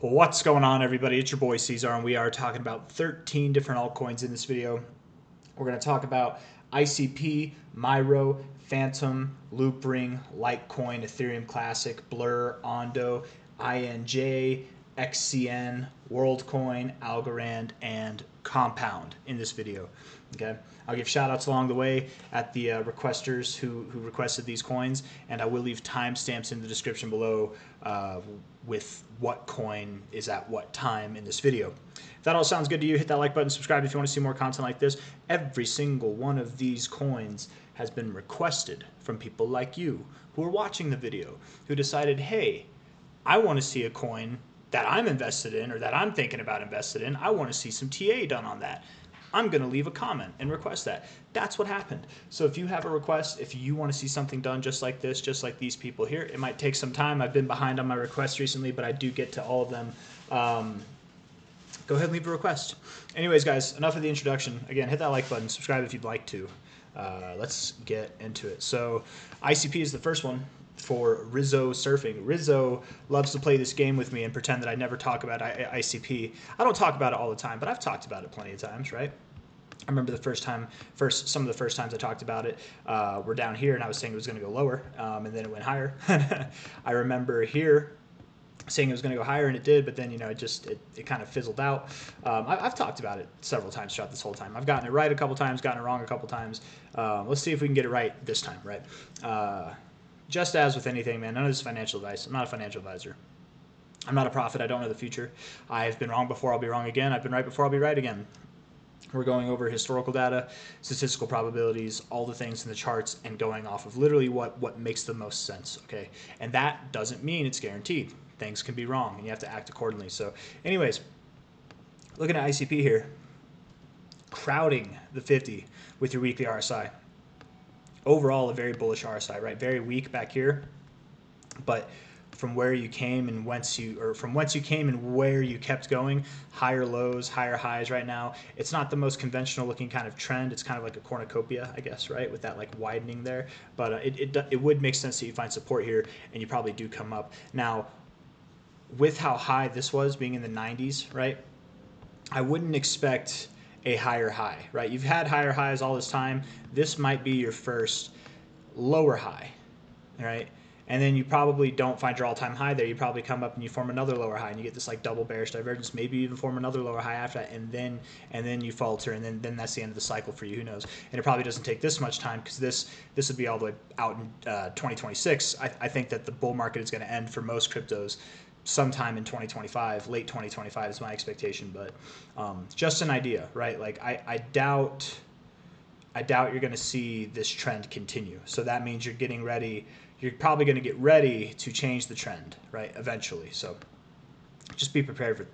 What's going on, everybody? It's your boy C-Zar, and we are talking about 13 different altcoins in this video. We're going to talk about ICP, Myro, Fantom, Loopring, Litecoin, Ethereum Classic, Blur, Ondo, INJ, XCN, Worldcoin, Algorand, and Compound in this video. Okay, I'll give shout outs along the way at the requesters who requested these coins, and I will leave timestamps in the description below with what coin is at what time in this video. If that all sounds good to you, hit that like button, subscribe if you want to see more content like this. Every single one of these coins has been requested from people like you who are watching the video, who decided, hey, I want to see a coin that I'm invested in or that I'm thinking about invested in. I want to see some TA done on that. I'm going to leave a comment and request that. That's what happened. So if you have a request, if you want to see something done just like this, just like these people here, it might take some time. I've been behind on my requests recently, but I do get to all of them. Go ahead and leave a request. Anyways, guys, enough of the introduction. Again, hit that like button, subscribe if you'd like to. Let's get into it. So ICP is the first one for Rizzo Surfing. Rizzo loves to play this game with me and pretend that I never talk about ICP. I don't talk about it all the time, but I've talked about it plenty of times, right? I remember some of the first times I talked about it were down here, and I was saying it was going to go lower, and then it went higher. I remember here saying it was going to go higher, and it did, but then, you know, it kind of fizzled out. I've talked about it several times throughout this whole time. I've gotten it right a couple times, gotten it wrong a couple times. Let's see if we can get it right this time, right? Just as with anything, man, none of this is financial advice. I'm not a financial advisor. I'm not a prophet. I don't know the future. I've been wrong before. I'll be wrong again. I've been right before. I'll be right again. We're going over historical data, statistical probabilities, all the things in the charts, and going off of literally what makes the most sense, okay? And that doesn't mean it's guaranteed. Things can be wrong, and you have to act accordingly. So anyways, looking at ICP here, crowding the 50 with your weekly RSI. Overall, a very bullish RSI, right? Very weak back here, but from where you came and whence you came and where you kept going, higher lows, higher highs right now. It's not the most conventional looking kind of trend. It's kind of like a cornucopia, I guess, right? With that like widening there, but it would make sense that you find support here and you probably do come up. Now, with how high this was, being in the 90s, right? I wouldn't expect a higher high, right? You've had higher highs all this time. This might be your first lower high, right? And then you probably don't find your all-time high there. You probably come up and you form another lower high, and you get this like double bearish divergence. Maybe you even form another lower high after that, and then you falter, and then that's the end of the cycle for you. Who knows? And it probably doesn't take this much time because this would be all the way out in 2026. I think that the bull market is going to end for most cryptos sometime in 2025, late 2025 is my expectation, but just an idea, right? Like I doubt you're going to see this trend continue. So that means you're getting ready. You're probably going to get ready to change the trend, right? Eventually. So just be prepared for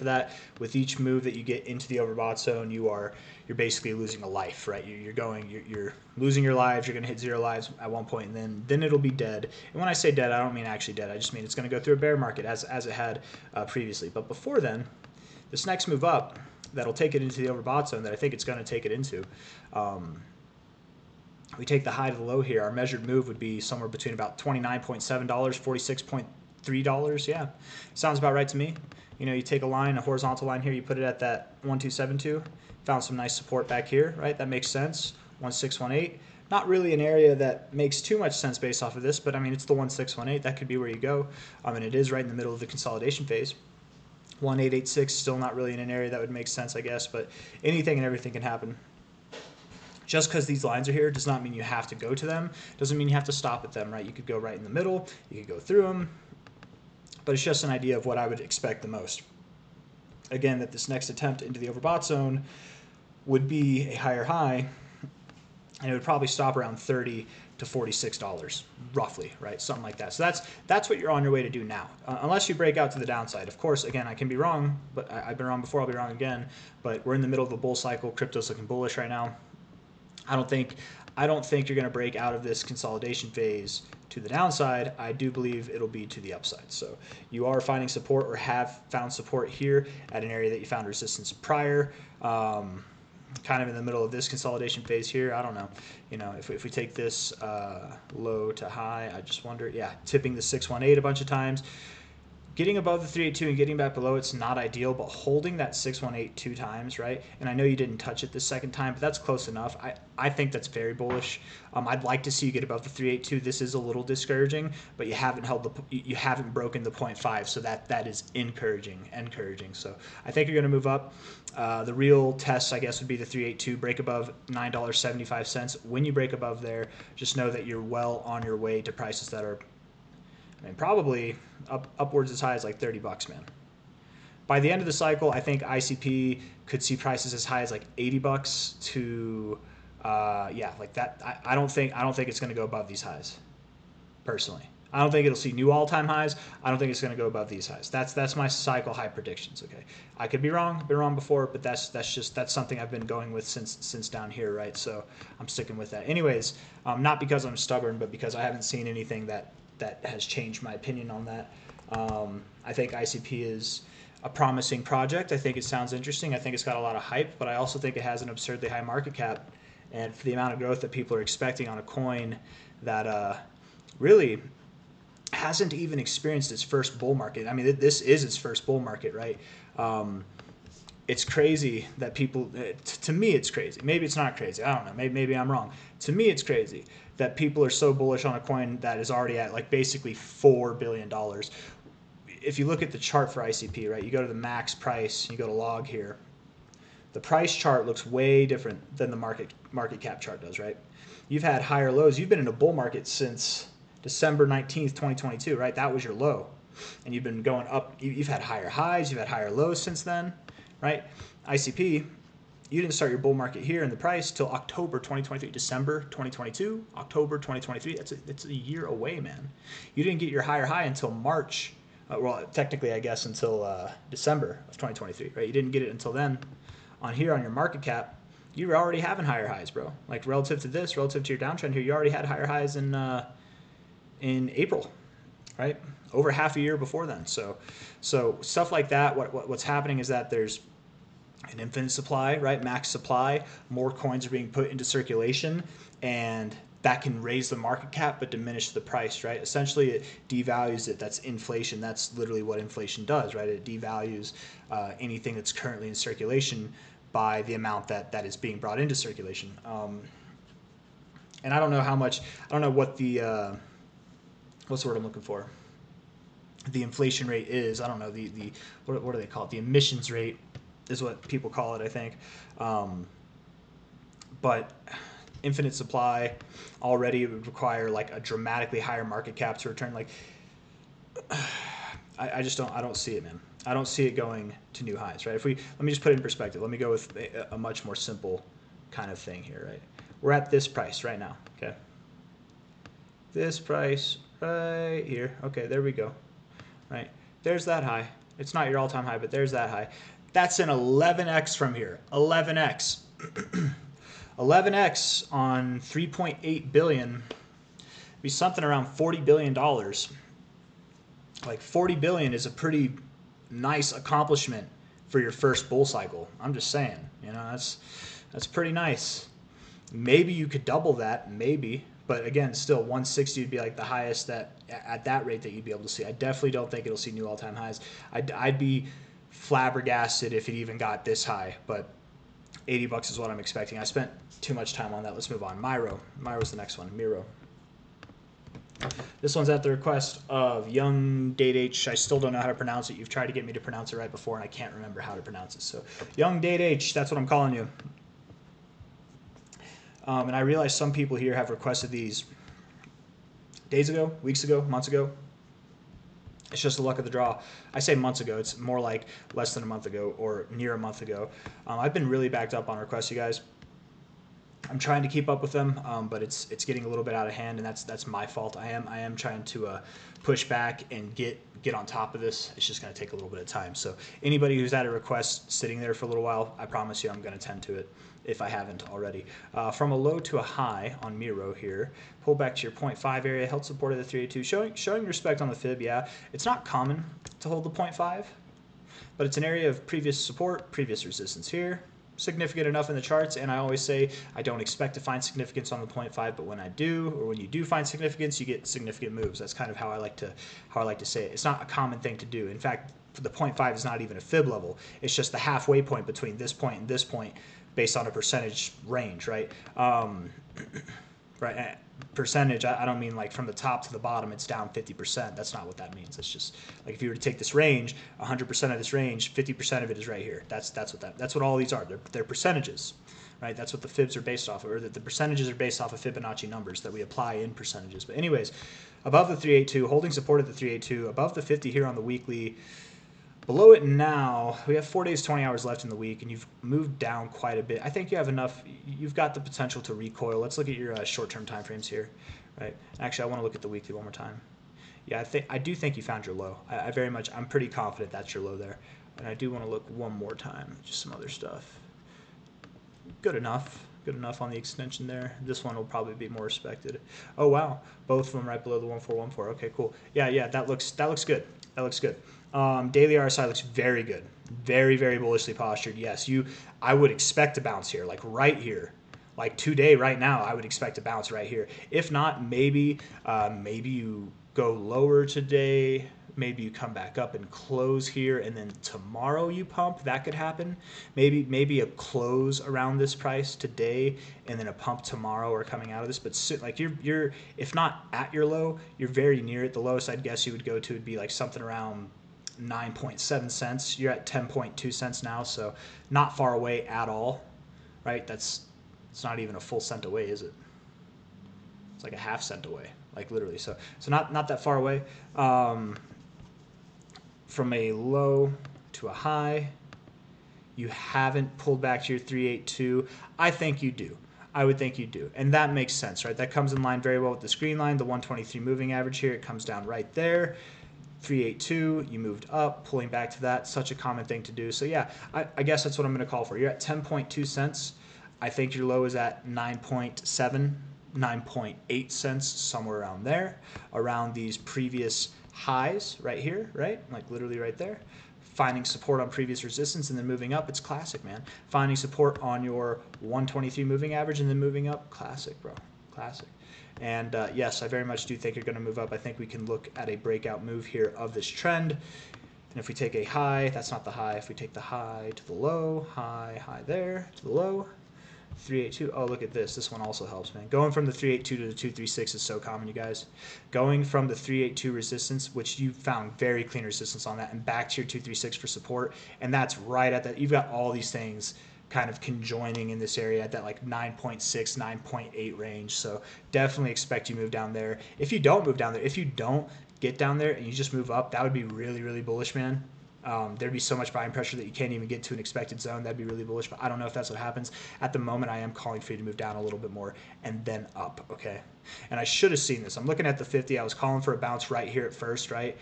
that. With each move that you get into the overbought zone, you're basically losing a life, right? You're losing your lives. You're going to hit 0 lives at one point, and then it'll be dead. And when I say dead, I don't mean actually dead. I just mean it's going to go through a bear market as it had previously. But before then, this next move up that'll take it into the overbought zone that I think it's going to take it into. We take the high to the low here. Our measured move would be somewhere between about $29.7, $46.3. Yeah, sounds about right to me. You know, you take a line, a horizontal line here, you put it at that 1272. Found some nice support back here, right? That makes sense. 1618. Not really an area that makes too much sense based off of this, but I mean, it's the 1618. That could be where you go. And it is right in the middle of the consolidation phase. 1886 still not really in an area that would make sense, I guess, but anything and everything can happen. Just because these lines are here does not mean you have to go to them. Doesn't mean you have to stop at them, right? You could go right in the middle. You could go through them. But it's just an idea of what I would expect the most. Again, that this next attempt into the overbought zone would be a higher high, and it would probably stop around $30 to $46, roughly, right? Something like that. So that's what you're on your way to do now, unless you break out to the downside. Of course, again, I can be wrong, but I've been wrong before. I'll be wrong again. But we're in the middle of a bull cycle. Crypto's looking bullish right now. I don't think you're going to break out of this consolidation phase to the downside. I do believe it'll be to the upside. So you are finding support or have found support here at an area that you found resistance prior. Kind of in the middle of this consolidation phase here. I don't know. You know, if we take this low to high, I just wonder, yeah, tipping the 618 a bunch of times. getting above the 382 and getting back below it's not ideal, but holding that 618 2 times, right? And I know you didn't touch it the second time, but that's close enough. I think that's very bullish. I'd like to see you get above the 382. This is a little discouraging, but you haven't broken the 0.5, so that is encouraging. So I think you're going to move up. The real test, I guess, would be the 382, break above $9.75. When you break above there, just know that you're well on your way to prices that are, I mean, probably upwards as high as like $30, man. By the end of the cycle, I think ICP could see prices as high as like $80 to, yeah, like that. I don't think it's going to go above these highs, personally. I don't think it'll see new all-time highs. I don't think it's going to go above these highs. That's my cycle high predictions. Okay, I could be wrong. Been wrong before, but that's something I've been going with since down here, right? So I'm sticking with that. Anyways, not because I'm stubborn, but because I haven't seen anything that has changed my opinion on that. I think ICP is a promising project. I think it sounds interesting. I think it's got a lot of hype, but I also think it has an absurdly high market cap, and for the amount of growth that people are expecting on a coin that really hasn't even experienced its first bull market. I mean, this is its first bull market, right? It's crazy that people, to me it's crazy. Maybe it's not crazy. I don't know. Maybe I'm wrong. To me it's crazy that people are so bullish on a coin that is already at like basically $4 billion. If you look at the chart for ICP, right, you go to the max price, you go to log here. The price chart looks way different than the market cap chart does, right? You've had higher lows. You've been in a bull market since December 19th, 2022, right? That was your low. And you've been going up. You've had higher highs. You've had higher lows since then, right? ICP, you didn't start your bull market here in the price till October 2023, December 2022, October 2023. It's a year away, man. You didn't get your higher high until March. Well, technically, I guess until December of 2023, right? You didn't get it until then. On here on your market cap, you were already having higher highs, bro. Like relative to this, relative to your downtrend here, you already had higher highs in April, right? Over half a year before then. So stuff like that. What's happening is that there's an infinite supply, right? Max supply. More coins are being put into circulation, and that can raise the market cap but diminish the price, right? Essentially, it devalues it. That's inflation. That's literally what inflation does, right? It devalues anything that's currently in circulation by the amount that is being brought into circulation. And I don't know how much. I don't know what the what's the word I'm looking for? The inflation rate is. I don't know the what do they call it? The emissions rate is what people call it, I think. But infinite supply already would require like a dramatically higher market cap to return. Like, I just don't. I don't see it, man. I don't see it going to new highs, right? Let me just put it in perspective. Let me go with a much more simple kind of thing here, right? We're at this price right now, okay? This price right here. Okay, there we go. Right, there's that high. It's not your all-time high, but there's that high. That's an 11x from here. 11x. 11x on 3.8 billion be something around $40 billion. Like 40 billion is a pretty nice accomplishment for your first bull cycle. I'm just saying, you know, that's pretty nice. Maybe you could double that, maybe. But again, still 160 would be like the highest that at that rate that you'd be able to see. I definitely don't think it'll see new all-time highs. I'd be flabbergasted if it even got this high, but $80 is what I'm expecting. I spent too much time on that. Let's move on. Myro's the next one. Myro. This one's at the request of Young Date H. I still don't know how to pronounce it. You've tried to get me to pronounce it right before, and I can't remember how to pronounce it. So Young Date H, that's what I'm calling you. And I realize some people here have requested these days ago, weeks ago, months ago. It's just the luck of the draw. I say months ago. It's more like less than a month ago or near a month ago. I've been really backed up on requests, you guys. I'm trying to keep up with them, but it's getting a little bit out of hand, and that's my fault. I am trying to push back and get on top of this. It's just going to take a little bit of time. So anybody who's had a request sitting there for a little while, I promise you I'm going to tend to it if I haven't already. From a low to a high on Myro here, pull back to your 0.5 area, held support of the 382, showing respect on the fib. Yeah, it's not common to hold the 0.5, but it's an area of previous support, previous resistance here, significant enough in the charts, and I always say I don't expect to find significance on the 0.5, but when I do, or when you do find significance, you get significant moves. That's kind of how I like to say it. It's not a common thing to do. In fact, the 0.5 is not even a fib level. It's just the halfway point between this point and this point based on a percentage range, right? Right. Percentage, I don't mean like from the top to the bottom it's down 50%. That's not what that means. It's just like if you were to take this range, 100% of this range, 50% of it is right here. That's what all these are. They're percentages, right? That's what the fibs are based off of, or that the percentages are based off of Fibonacci numbers that we apply in percentages. But anyways, above the 382, holding support at the 382, above the 50 here on the weekly. Below it now, we have 4 days, 20 hours left in the week, and you've moved down quite a bit. I think you have enough. You've got the potential to recoil. Let's look at your short-term time frames here, right? Actually, I want to look at the weekly one more time. Yeah, I do think you found your low. I'm pretty confident that's your low there. And I do want to look one more time, just some other stuff. Good enough. Good enough on the extension there. This one will probably be more respected. Oh wow, both of them right below the 1414. Okay, cool. Yeah, that looks good. That looks good. Daily RSI looks very good. Very, very bullishly postured. Yes, I would expect to bounce here, like right here. Like today, right now, I would expect to bounce right here. If not, maybe you go lower today. Maybe you come back up and close here, and then tomorrow you pump. That could happen. Maybe a close around this price today, and then a pump tomorrow or coming out of this. But like you're if not at your low, you're very near it. The lowest I'd guess you would go to would be like something around 9.7 cents. You're at 10.2 cents now, so not far away at all, right? It's not even a full cent away, is it? It's like a half cent away, like literally. So not that far away. From a low to a high, you haven't pulled back to your 382. I think you do. I would think you do, and that makes sense, right? That comes in line very well with the screen line, the 123 moving average here. It comes down right there. 382, you moved up, pulling back to that. Such a common thing to do. So yeah, I guess that's what I'm going to call for. You're at 10.2 cents. I think your low is at 9.7, 9.8 cents, somewhere around there, around these previous highs right here, right? Like literally right there. Finding support on previous resistance and then moving up. It's classic, man. Finding support on your 123 moving average and then moving up. Classic, bro. Classic. And yes, I very much do think you're going to move up. I think we can look at a breakout move here of this trend. And if we take a high, that's not the high. If we take the high to the low, high there, to the low, 382. Oh, look at this. This one also helps, man. Going from the 382 to the 236 is so common, you guys. Going from the 382 resistance, which you found very clean resistance on that, and back to your 236 for support. And that's right at that. You've got all these things kind of conjoining in this area at that like 9.6, 9.8 range. So definitely expect you move down there. If you don't move down there, if you don't get down there and you just move up, that would be really, really bullish, man. There'd be so much buying pressure that you can't even get to an expected zone. That'd be really bullish, but I don't know if that's what happens. At the moment, I am calling for you to move down a little bit more and then up, okay? And I should have seen this. I'm looking at the 50. I was calling for a bounce right here at first, right?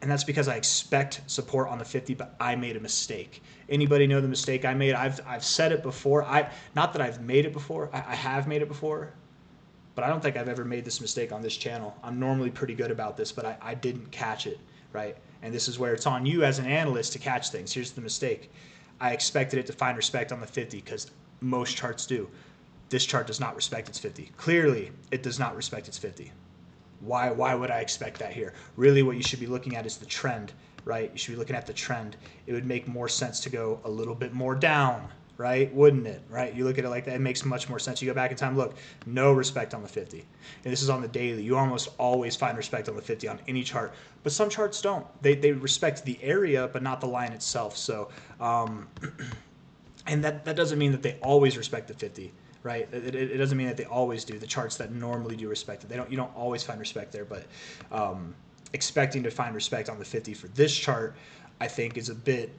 And that's because I expect support on the 50, but I made a mistake. Anybody know the mistake I made? I've said it before. Not that I've made it before. I have made it before, but I don't think I've ever made this mistake on this channel. I'm normally pretty good about this, but I didn't catch it, right? And this is where it's on you as an analyst to catch things. Here's the mistake. I expected it to find respect on the 50 because most charts do. This chart does not respect its 50. Clearly, it does not respect its 50. Why would I expect that here? Really what you should be looking at is the trend, right? You should be looking at the trend. It would make more sense to go a little bit more down, right? Wouldn't it, right? You look at it like that, it makes much more sense. You go back in time, look, no respect on the 50. And this is on the daily. You almost always find respect on the 50 on any chart, but some charts don't. They respect the area, but not the line itself. So, and that doesn't mean that they always respect the 50. Right, it doesn't mean that they always do. The charts that normally do respect it, you don't always find respect there. But expecting to find respect on the 50 for this chart, I think is a bit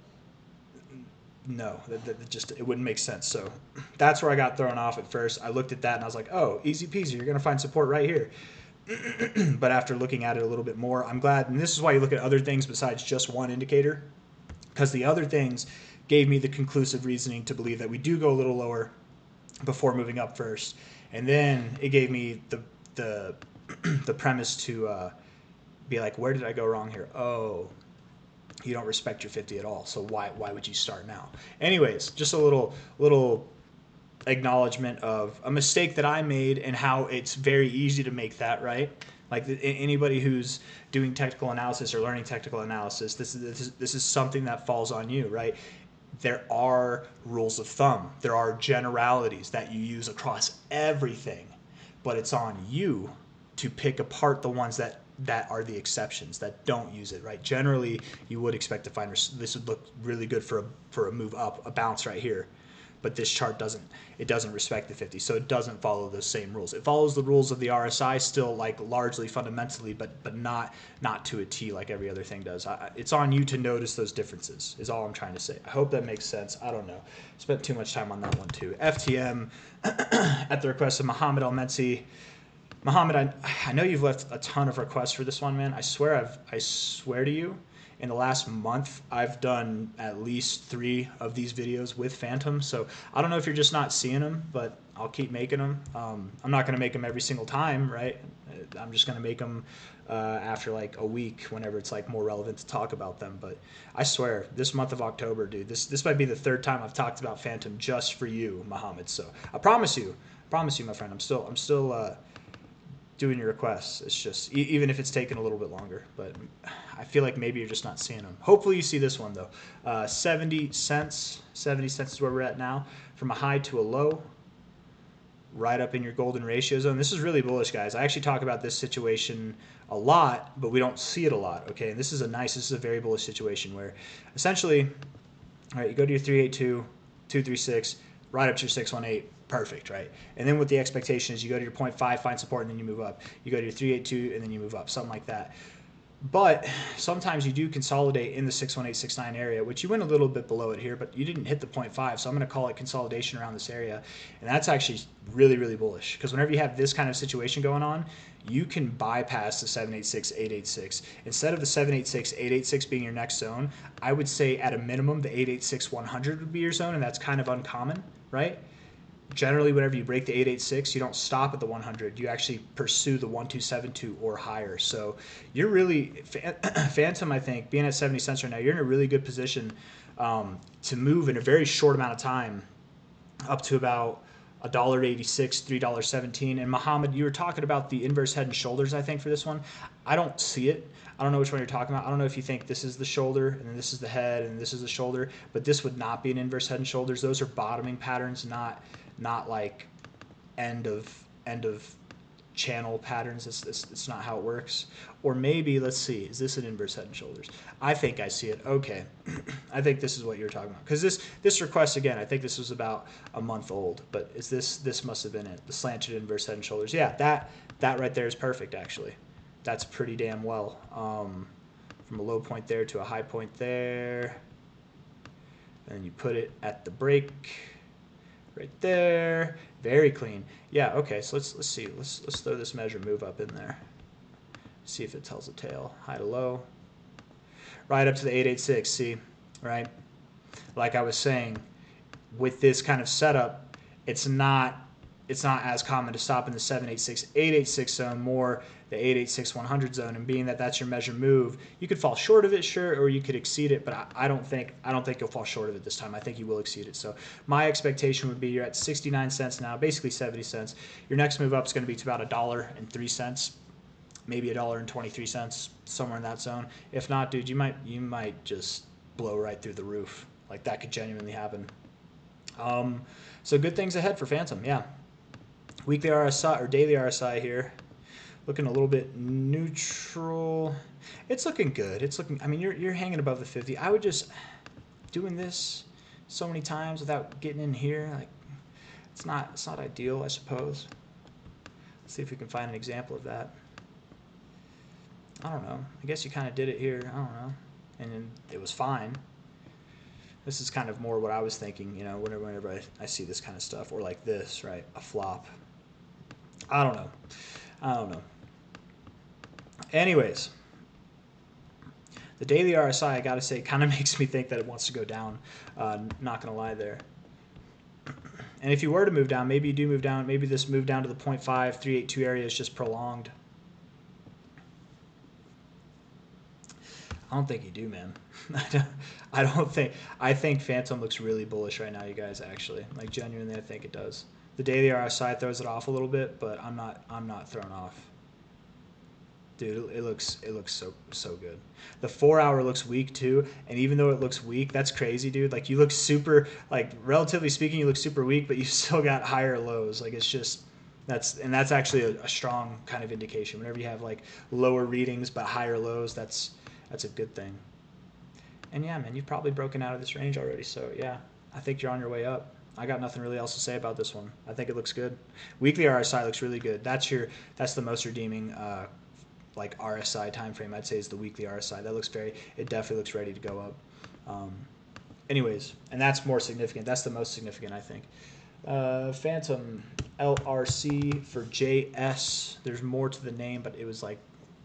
no. It wouldn't make sense. So that's where I got thrown off at first. I looked at that and I was like, oh, easy peasy. You're gonna find support right here. But after looking at it a little bit more, I'm glad. And this is why you look at other things besides just one indicator, because the other things gave me the conclusive reasoning to believe that we do go a little lower before moving up first, and then it gave me the premise to be like, where did I go wrong here? Oh, you don't respect your 50 at all. So why would you start now? Anyways, just a little acknowledgement of a mistake that I made and how it's very easy to make that, right? Like anybody who's doing technical analysis or learning technical analysis, this is something that falls on you, right? There are rules of thumb. There are generalities that you use across everything, but it's on you to pick apart the ones that are the exceptions, that don't use it, right? Generally, you would expect to find this would look really good for a move up, a bounce right here. But this chart doesn't respect the 50, so it doesn't follow those same rules. It follows the rules of the RSI still, like largely fundamentally, but not to a T like every other thing does. It's on you to notice those differences is all I'm trying to say. I hope that makes sense. I don't know. Spent too much time on that one too. FTM at the request of Mohammed Al-Metsi. Mohammed, I know you've left a ton of requests for this one, man. I swear to you, in the last month, I've done at least 3 of these videos with Fantom. So I don't know if you're just not seeing them, but I'll keep making them. I'm not going to make them every single time, right? I'm just going to make them after like a week, whenever it's like more relevant to talk about them. But I swear, this month of October, dude, this might be the 3rd time I've talked about Fantom just for you, Mohammed. So I promise you, my friend, I'm still doing your requests. It's just, even if it's taken a little bit longer, but I feel like maybe you're just not seeing them. Hopefully you see this one though. 70 cents is where we're at now, from a high to a low, right up in your golden ratio zone. This is really bullish, guys. I actually talk about this situation a lot, but we don't see it a lot. Okay, and this is a very bullish situation where essentially, all right, you go to your 382, 236, right up to your 618. Perfect, right? And then what the expectation is, you go to your 0.5, find support, and then you move up. You go to your 382, and then you move up, something like that. But sometimes you do consolidate in the 618, 69 area, which you went a little bit below it here, but you didn't hit the 0.5, so I'm going to call it consolidation around this area. And that's actually really, really bullish, because whenever you have this kind of situation going on, you can bypass the 786, 886. Instead of the 786, 886 being your next zone, I would say at a minimum the 886, 100 would be your zone, and that's kind of uncommon, right? Generally, whenever you break the 886, you don't stop at the 100. You actually pursue the 1272 or higher. So you're really, Fantom, I think, being at 70 cents right now, you're in a really good position to move in a very short amount of time up to about $1.86, $3.17. And Mohammed, you were talking about the inverse head and shoulders, I think, for this one. I don't see it. I don't know which one you're talking about. I don't know if you think this is the shoulder and then this is the head and this is the shoulder, but this would not be an inverse head and shoulders. Those are bottoming patterns, not like end of channel patterns. It's not how it works. Or maybe, let's see, is this an inverse head and shoulders? I think I see it. Okay. I think this is what you're talking about. Because this request, again, I think this was about a month old, but is this must have been it. The slanted inverse head and shoulders. Yeah, that right there is perfect, actually. That's pretty damn well. From a low point there to a high point there. And you put it at the break right there. Very clean. Yeah, okay, so let's see. Let's throw this measure move up in there. See if it tells a tale. High to low. Right up to the 886, see? Right? Like I was saying, with this kind of setup, it's not as common to stop in the 786, 886 zone, more the 886, 100 zone, and being that that's your measure move, you could fall short of it, sure, or you could exceed it, but I don't think you'll fall short of it this time. I think you will exceed it. So my expectation would be you're at 69 cents now, basically 70 cents. Your next move up is going to be to about $1.03, maybe $1.23, somewhere in that zone. If not, dude, you might just blow right through the roof. Like that could genuinely happen. So good things ahead for Fantom, yeah. Weekly RSI or daily RSI here, looking a little bit neutral. It's looking good. It's looking. I mean, you're hanging above the 50. I would just doing this so many times without getting in here. Like it's not ideal, I suppose. Let's see if we can find an example of that. I don't know. I guess you kind of did it here. I don't know, and then it was fine. This is kind of more what I was thinking, you know, whenever I see this kind of stuff, or like this, right? A flop. I don't know. Anyways, the daily RSI, I gotta say, kind of makes me think that it wants to go down. Not gonna lie there. And if you were to move down, maybe you do move down. Maybe this move down to the 0.5, 382 area is just prolonged. I don't think you do, man. I think Fantom looks really bullish right now, you guys, actually. Like, genuinely, I think it does. The daily RSI throws it off a little bit, but I'm not thrown off. Dude, it looks so good. The 4 hour looks weak too, and even though it looks weak, that's crazy, dude. Like, you look super, like, relatively speaking, you look super weak, but you still got higher lows. Like, it's just that's actually a strong kind of indication. Whenever you have like lower readings but higher lows, that's a good thing. And yeah, man, you've probably broken out of this range already. So yeah, I think you're on your way up. I got nothing really else to say about this one. I think it looks good. Weekly RSI looks really good. That's the most redeeming like RSI time frame. I'd say is the weekly RSI. That looks it definitely looks ready to go up. Anyways, and that's more significant. That's the most significant, I think. Fantom LRC for JS. There's more to the name, but it was like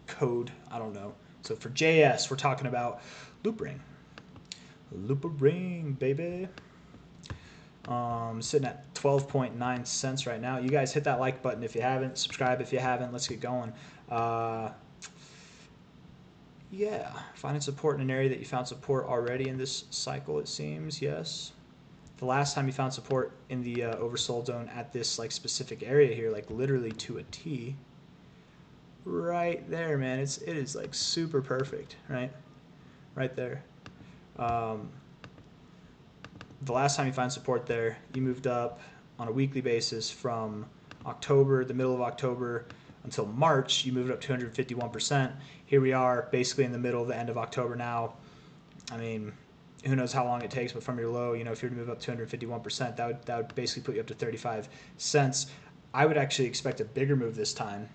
code. I don't know. So for JS, we're talking about Loopring. Loopring, baby. Sitting at 12.9 cents right now. You guys hit that like button if you haven't. Subscribe if you haven't. Let's get going. Yeah, finding support in an area that you found support already in this cycle, it seems. Yes. The last time you found support in the oversold zone at this like specific area here, like literally to a T, right there, man. It is like super perfect, right there. The last time you found support there, you moved up on a weekly basis from October, the middle of October, until March. You moved up 251%. Here we are, basically in the middle of the end of October now. I mean, who knows how long it takes, but from your low, you know, if you're to move up 251%, that would basically put you up to 35 cents. I would actually expect a bigger move this time,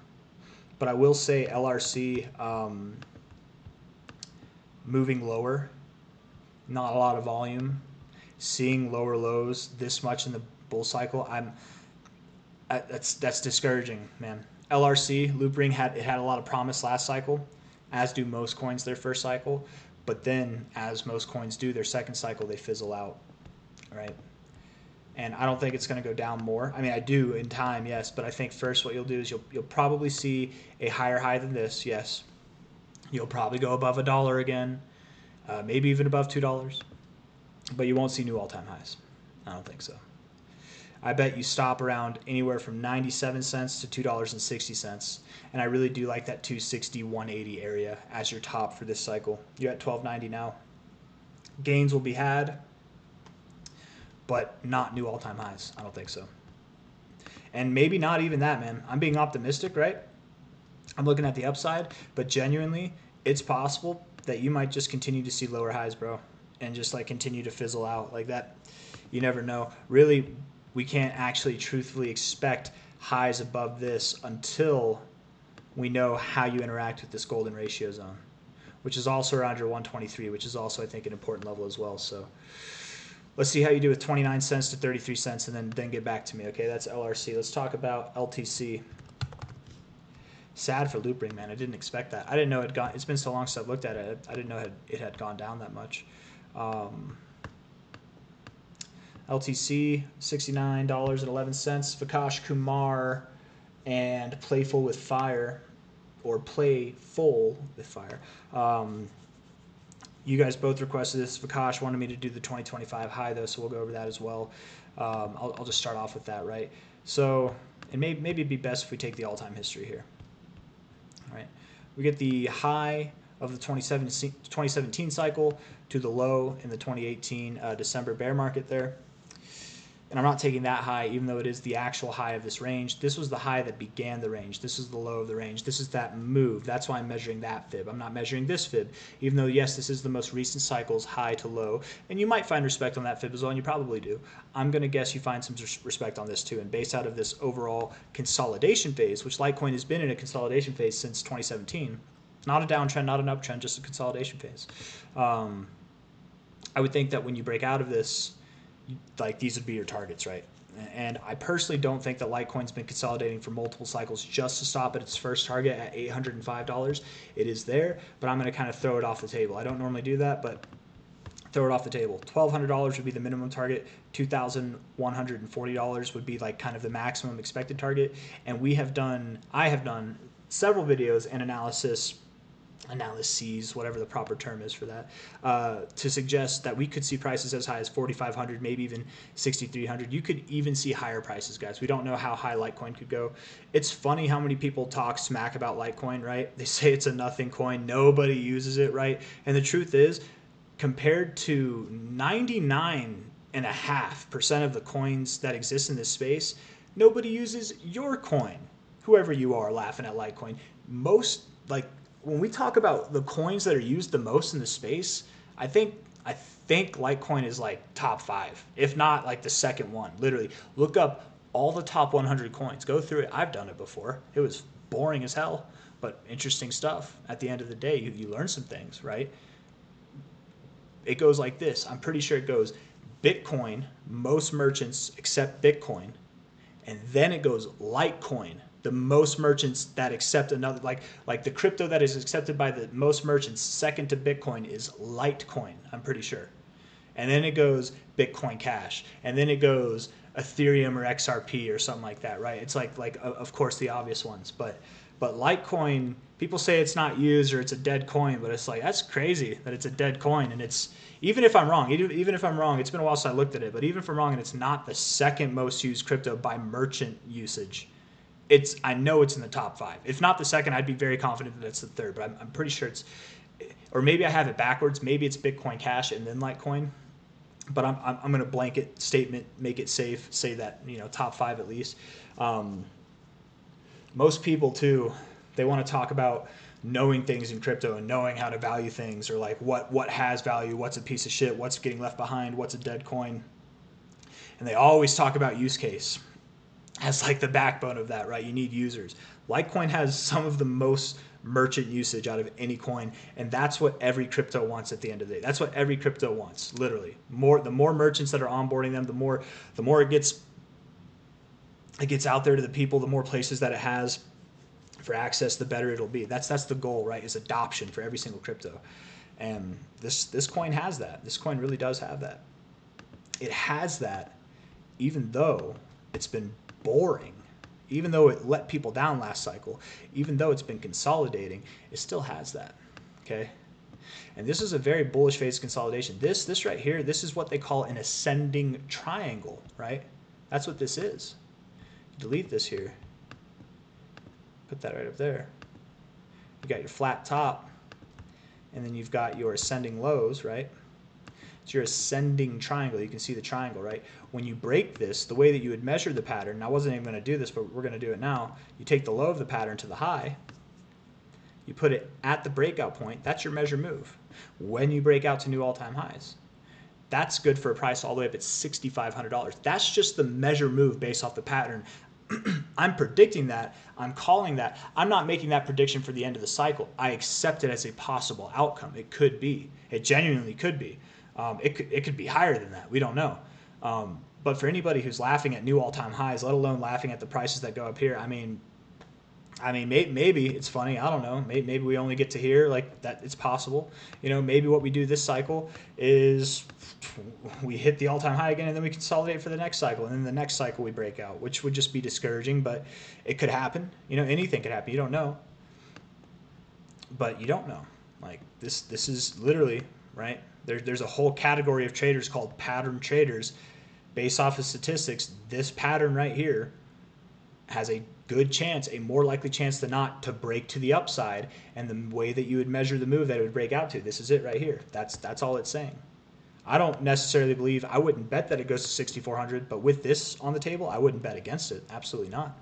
but I will say LRC moving lower, not a lot of volume, seeing lower lows this much in the bull cycle. That's discouraging, man. LRC Loopring had a lot of promise last cycle, as do most coins their first cycle. But then, as most coins do, their second cycle, they fizzle out, right? And I don't think it's going to go down more. I mean, I do in time, yes, but I think first what you'll do is you'll probably see a higher high than this, yes. You'll probably go above $1 again, maybe even above $2, but you won't see new all-time highs. I don't think so. I bet you stop around anywhere from 97 cents to $2.60. And I really do like that 260, 180 area as your top for this cycle. You're at 12.90 now. Gains will be had, but not new all-time highs. I don't think so. And maybe not even that, man. I'm being optimistic, right? I'm looking at the upside, but genuinely, it's possible that you might just continue to see lower highs, bro, and just like continue to fizzle out like that. You never know. Really, we can't actually truthfully expect highs above this until we know how you interact with this golden ratio zone, which is also around your 123, which is also, I think, an important level as well. So let's see how you do with 29 cents to 33 cents and then get back to me, okay? That's LRC. Let's talk about LTC. Sad for Loopring, man. I didn't expect that. I didn't know it's been so long since I've looked at it. I didn't know it had gone down that much. LTC, $69.11. Vikash Kumar and Playful with Fire, or Playful with Fire. You guys both requested this. Vikash wanted me to do the 2025 high, though, so we'll go over that as well. I'll just start off with that, right? So, and maybe it'd be best if we take the all-time history here. All right. We get the high of the 2017 cycle to the low in the 2018 December bear market there. And I'm not taking that high, even though it is the actual high of this range. This was the high that began the range. This is the low of the range. This is that move. That's why I'm measuring that fib. I'm not measuring this fib, even though, yes, this is the most recent cycle's high to low. And you might find respect on that fib as well, and you probably do. I'm going to guess you find some respect on this too. And based out of this overall consolidation phase, which Litecoin has been in a consolidation phase since 2017, not a downtrend, not an uptrend, just a consolidation phase. I would think that when you break out of this, like these would be your targets, right? And I personally don't think that Litecoin's been consolidating for multiple cycles just to stop at its first target at $805. It is there, but I'm going to kind of throw it off the table. I don't normally do that, but throw it off the table. $1,200 would be the minimum target. $2,140 would be like kind of the maximum expected target. And I have done several videos and analysis analyses, whatever the proper term is for that, to suggest that we could see prices as high as 4,500, maybe even 6,300. You could even see higher prices, guys. We don't know how high Litecoin could go. It's funny how many people talk smack about Litecoin, right? They say it's a nothing coin. Nobody uses it, right? And the truth is, compared to 99.5% of the coins that exist in this space, nobody uses your coin. Whoever you are laughing at Litecoin. Most, like, when we talk about the coins that are used the most in the space, I think Litecoin is like top 5, if not like the second one. Literally, look up all the top 100 coins. Go through it. I've done it before. It was boring as hell, but interesting stuff. At the end of the day, you learn some things, right? It goes like this. I'm pretty sure it goes Bitcoin, most merchants accept Bitcoin, and then it goes Litecoin, the most merchants that accept another, like the crypto that is accepted by the most merchants second to Bitcoin is Litecoin, I'm pretty sure. And then it goes Bitcoin Cash, and then it goes Ethereum or XRP or something like that, right? It's like of course the obvious ones, but Litecoin, people say it's not used or it's a dead coin, but it's like, that's crazy that it's a dead coin. And it's, even if I'm wrong, it's been a while since I looked at it, but even if I'm wrong and it's not the second most used crypto by merchant usage, I know it's in the top 5. If not the second, I'd be very confident that it's the third, but I'm pretty sure it's, or maybe I have it backwards. Maybe it's Bitcoin Cash and then Litecoin, but I'm going to blanket statement, make it safe, say that, top 5 at least. Most people too, they want to talk about knowing things in crypto and knowing how to value things, or like what has value, what's a piece of shit, what's getting left behind, what's a dead coin. And they always talk about use case as like the backbone of that, right? You need users. Litecoin has some of the most merchant usage out of any coin, and that's what every crypto wants at the end of the day. That's what every crypto wants, literally. The more merchants that are onboarding them, the more it gets out there to the people, the more places that it has for access, the better it'll be. That's the goal, right? Is adoption for every single crypto. And this coin has that. This coin really does have that. It has that even though it's been boring, even though it let people down last cycle, even though it's been consolidating, it still has that, okay? And this is a very bullish phase of consolidation. This right here, this is what they call an ascending triangle, right? That's what this is. Delete this here. Put that right up there. You got your flat top, and then you've got your ascending lows, right? It's your ascending triangle. You can see the triangle, right? When you break this, the way that you would measure the pattern, and I wasn't even going to do this, but we're going to do it now. You take the low of the pattern to the high. You put it at the breakout point. That's your measure move. When you break out to new all-time highs, that's good for a price all the way up at $6,500. That's just the measure move based off the pattern. I'm predicting that. I'm calling that. I'm not making that prediction for the end of the cycle. I accept it as a possible outcome. It could be. It genuinely could be. It could be higher than that. We don't know. But for anybody who's laughing at new all-time highs, let alone laughing at the prices that go up here, I mean, maybe it's funny. I don't know. Maybe we only get to hear like that. It's possible. Maybe what we do this cycle is we hit the all-time high again, and then we consolidate for the next cycle, and then the next cycle we break out, which would just be discouraging. But it could happen. Anything could happen. You don't know. But you don't know. Like this is literally right. There's a whole category of traders called pattern traders. Based off of statistics, this pattern right here has a good chance, a more likely chance than not, to break to the upside. And the way that you would measure the move that it would break out to, this is it right here. That's all it's saying. I don't necessarily believe, I wouldn't bet that it goes to 6,400, but with this on the table, I wouldn't bet against it. Absolutely not.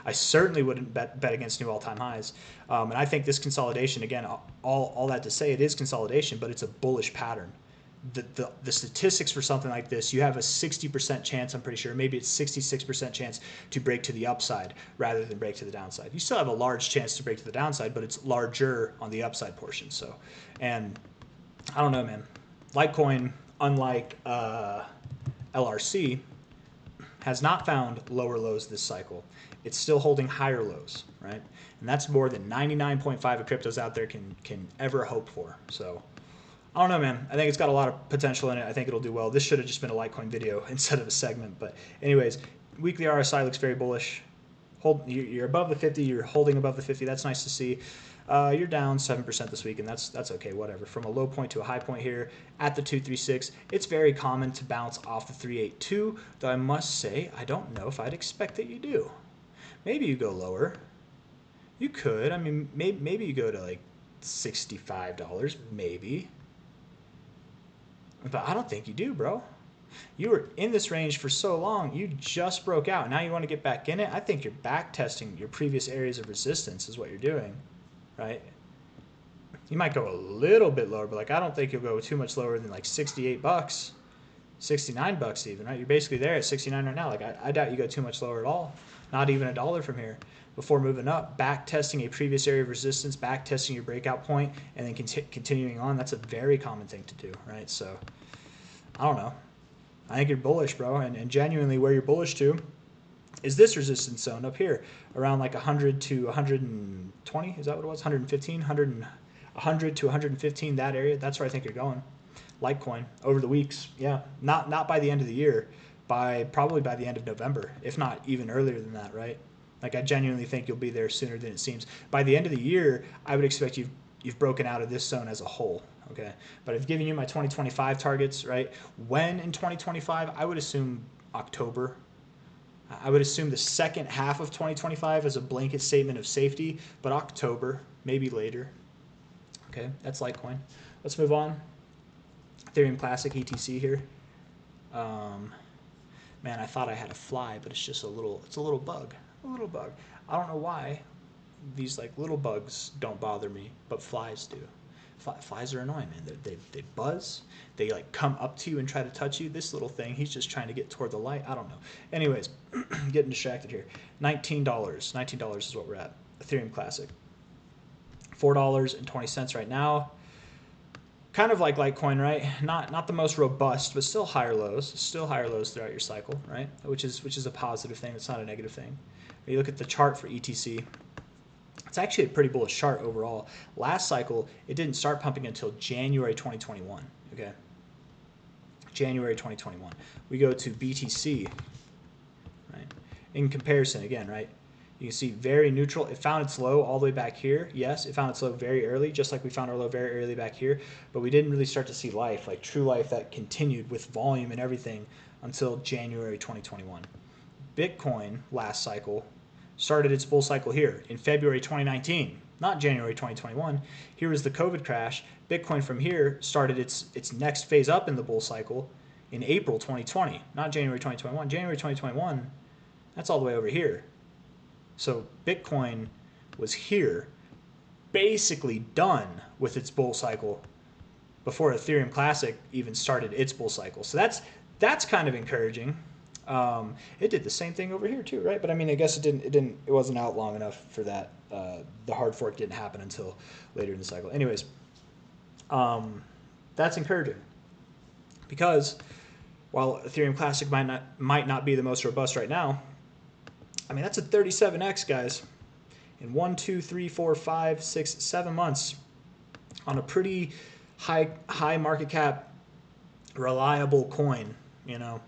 I certainly wouldn't bet against new all-time highs. And I think this consolidation, again, all that to say, it is consolidation, but it's a bullish pattern. The statistics for something like this, you have a 60% chance, I'm pretty sure, maybe it's 66% chance to break to the upside rather than break to the downside. You still have a large chance to break to the downside, but it's larger on the upside portion. So, and I don't know, man. Litecoin, unlike LRC, has not found lower lows this cycle. It's still holding higher lows, right? And that's more than 99.5 of cryptos out there can ever hope for. So I don't know, man. I think it's got a lot of potential in it. I think it'll do well. This should have just been a Litecoin video instead of a segment. But anyways, weekly RSI looks very bullish. You're above the 50. You're holding above the 50. That's nice to see. You're down 7% this week, and that's okay, whatever. From a low point to a high point here at the 236, it's very common to bounce off the 382, though I must say I don't know if I'd expect that you do. Maybe you go lower. You could. I mean, maybe you go to like $65, maybe. But I don't think you do, bro. You were in this range for so long, you just broke out. Now you want to get back in it? I think you're back testing your previous areas of resistance is what you're doing, right? You might go a little bit lower, but like I don't think you'll go too much lower than like $68, $69 even, right? You're basically there at 69 right now. Like I doubt you go too much lower at all. Not even a dollar from here before moving up, back testing a previous area of resistance, back testing your breakout point, and then continuing on. That's a very common thing to do, right? So I don't know. I think you're bullish, bro, and genuinely where you're bullish to is this resistance zone up here around like 100 to 120. Is that what it was? 115, 100 to 115, that area. That's where I think you're going. Litecoin over the weeks. Yeah, not by the end of the year, probably by the end of November, if not even earlier than that, right? Like I genuinely think you'll be there sooner than it seems. By the end of the year, I would expect you've broken out of this zone as a whole. Okay, but I've given you my 2025 targets, right? When in 2025, I would assume October. I would assume the second half of 2025 as a blanket statement of safety, but October, maybe later. Okay, that's Litecoin. Let's move on. Ethereum Classic ETC here. Man, I thought I had a fly, but it's just a little bug. A little bug. I don't know why these like little bugs don't bother me, but flies do. Flies are annoying, man. They buzz. They like come up to you and try to touch you. This little thing, he's just trying to get toward the light. I don't know. Anyways, getting distracted here. $19. $19 is what we're at. Ethereum Classic. $4.20 right now. Kind of like Litecoin, right? Not the most robust, but still higher lows. Still higher lows throughout your cycle, right? Which is a positive thing. It's not a negative thing. When you look at the chart for ETC, it's actually a pretty bullish chart overall. Last cycle, it didn't start pumping until January 2021. Okay, January 2021. We go to BTC, right? In comparison, again, right? You can see very neutral. It found its low all the way back here. Yes, it found its low very early, just like we found our low very early back here. But we didn't really start to see life, like true life that continued with volume and everything until January 2021. Bitcoin last cycle started its bull cycle here in February 2019, not January 2021. Here was the COVID crash. Bitcoin from here started its next phase up in the bull cycle in April 2020, not January 2021. January 2021, that's all the way over here. So Bitcoin was here, basically done with its bull cycle before Ethereum Classic even started its bull cycle. So that's kind of encouraging. It did the same thing over here too, right? But I mean, I guess it wasn't out long enough for that. The hard fork didn't happen until later in the cycle. Anyways, that's encouraging because while Ethereum Classic might not be the most robust right now, I mean, that's a 37x, guys, in 1, 2, 3, 4, 5, 6, 7 months on a pretty high market cap, reliable coin, you know.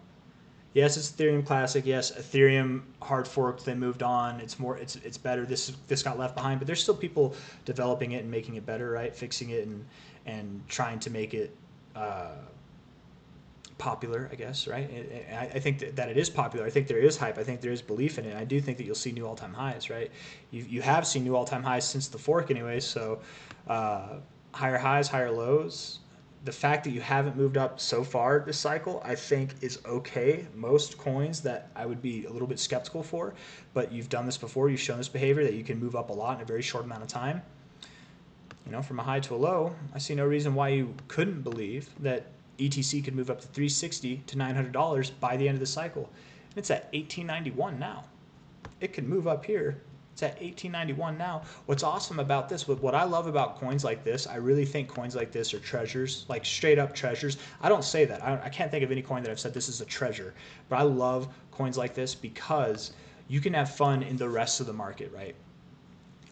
Yes, it's Ethereum Classic. Yes, Ethereum hard forked. They moved on. It's better. This got left behind, but there's still people developing it and making it better, right? Fixing it and trying to make it popular, I guess, right? I think that it is popular. I think there is hype. I think there is belief in it. I do think that you'll see new all-time highs, right? You have seen new all-time highs since the fork anyway, so higher highs, higher lows. The fact that you haven't moved up so far this cycle, I think is okay. Most coins that I would be a little bit skeptical for, but you've done this before. You've shown this behavior that you can move up a lot in a very short amount of time. You know, from a high to a low, I see no reason why you couldn't believe that ETC could move up to $360 to $900 by the end of the cycle. And it's at $1891 now. It could move up here. It's at $1891 now. What's awesome about this, what I love about coins like this, I really think coins like this are treasures, like straight up treasures. I don't say that. I can't think of any coin that I've said this is a treasure. But I love coins like this because you can have fun in the rest of the market, right?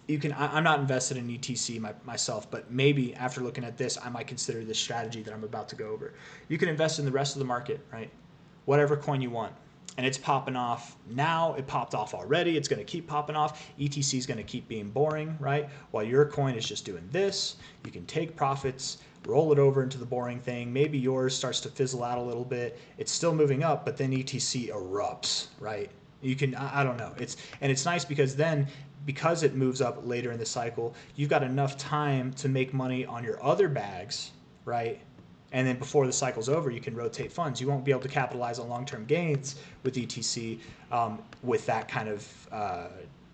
I'm not invested in ETC myself, but maybe after looking at this, I might consider this strategy that I'm about to go over. You can invest in the rest of the market, right? Whatever coin you want. and it's popping off now. It popped off already. It's going to keep popping off. ETC is going to keep being boring, right? While your coin is just doing this, you can take profits, roll it over into the boring thing. Maybe yours starts to fizzle out a little bit. It's still moving up, but then ETC erupts, right? You can, I don't know. It's nice because then, because it moves up later in the cycle, you've got enough time to make money on your other bags, right? And then before the cycle's over, you can rotate funds. You won't be able to capitalize on long-term gains with ETC with that kind of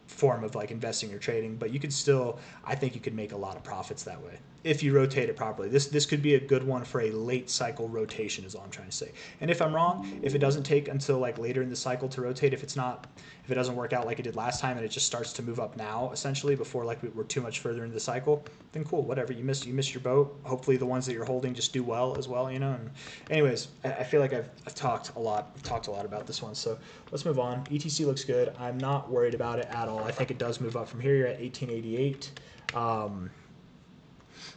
form of like investing or trading, but you could still, I think you could make a lot of profits that way if you rotate it properly. This could be a good one for a late cycle rotation is all I'm trying to say. And if I'm wrong, if it doesn't take until like later in the cycle to rotate, if it doesn't work out like it did last time and it just starts to move up now essentially before like we're too much further into the cycle, then cool, whatever. You missed your boat. Hopefully the ones that you're holding just do well as well, you know. And anyways, I feel like I've talked a lot about this one, so let's move on. ETC looks good. I'm not worried about it at all. I think it does move up from here. You're at 1888.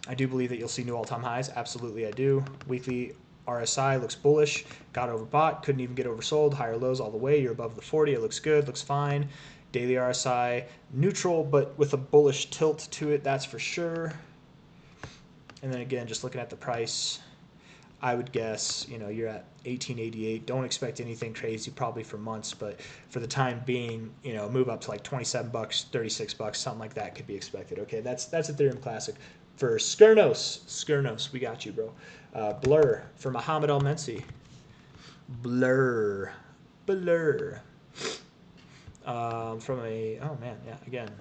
I do believe that you'll see new all-time highs. Absolutely, I do. Weekly RSI looks bullish. Got overbought. Couldn't even get oversold. Higher lows all the way. You're above the 40. It looks good. Looks fine. Daily RSI neutral, but with a bullish tilt to it. That's for sure. And then again, just looking at the price, I would guess, you know, you're at 1888. Don't expect anything crazy probably for months, but for the time being, you know, move up to like 27 bucks, 36 bucks, something like that could be expected. Okay, that's Ethereum Classic. For Skurnos, we got you, bro. Blur for Muhammad Al-Mensi. Blur. From a, oh man, yeah, again,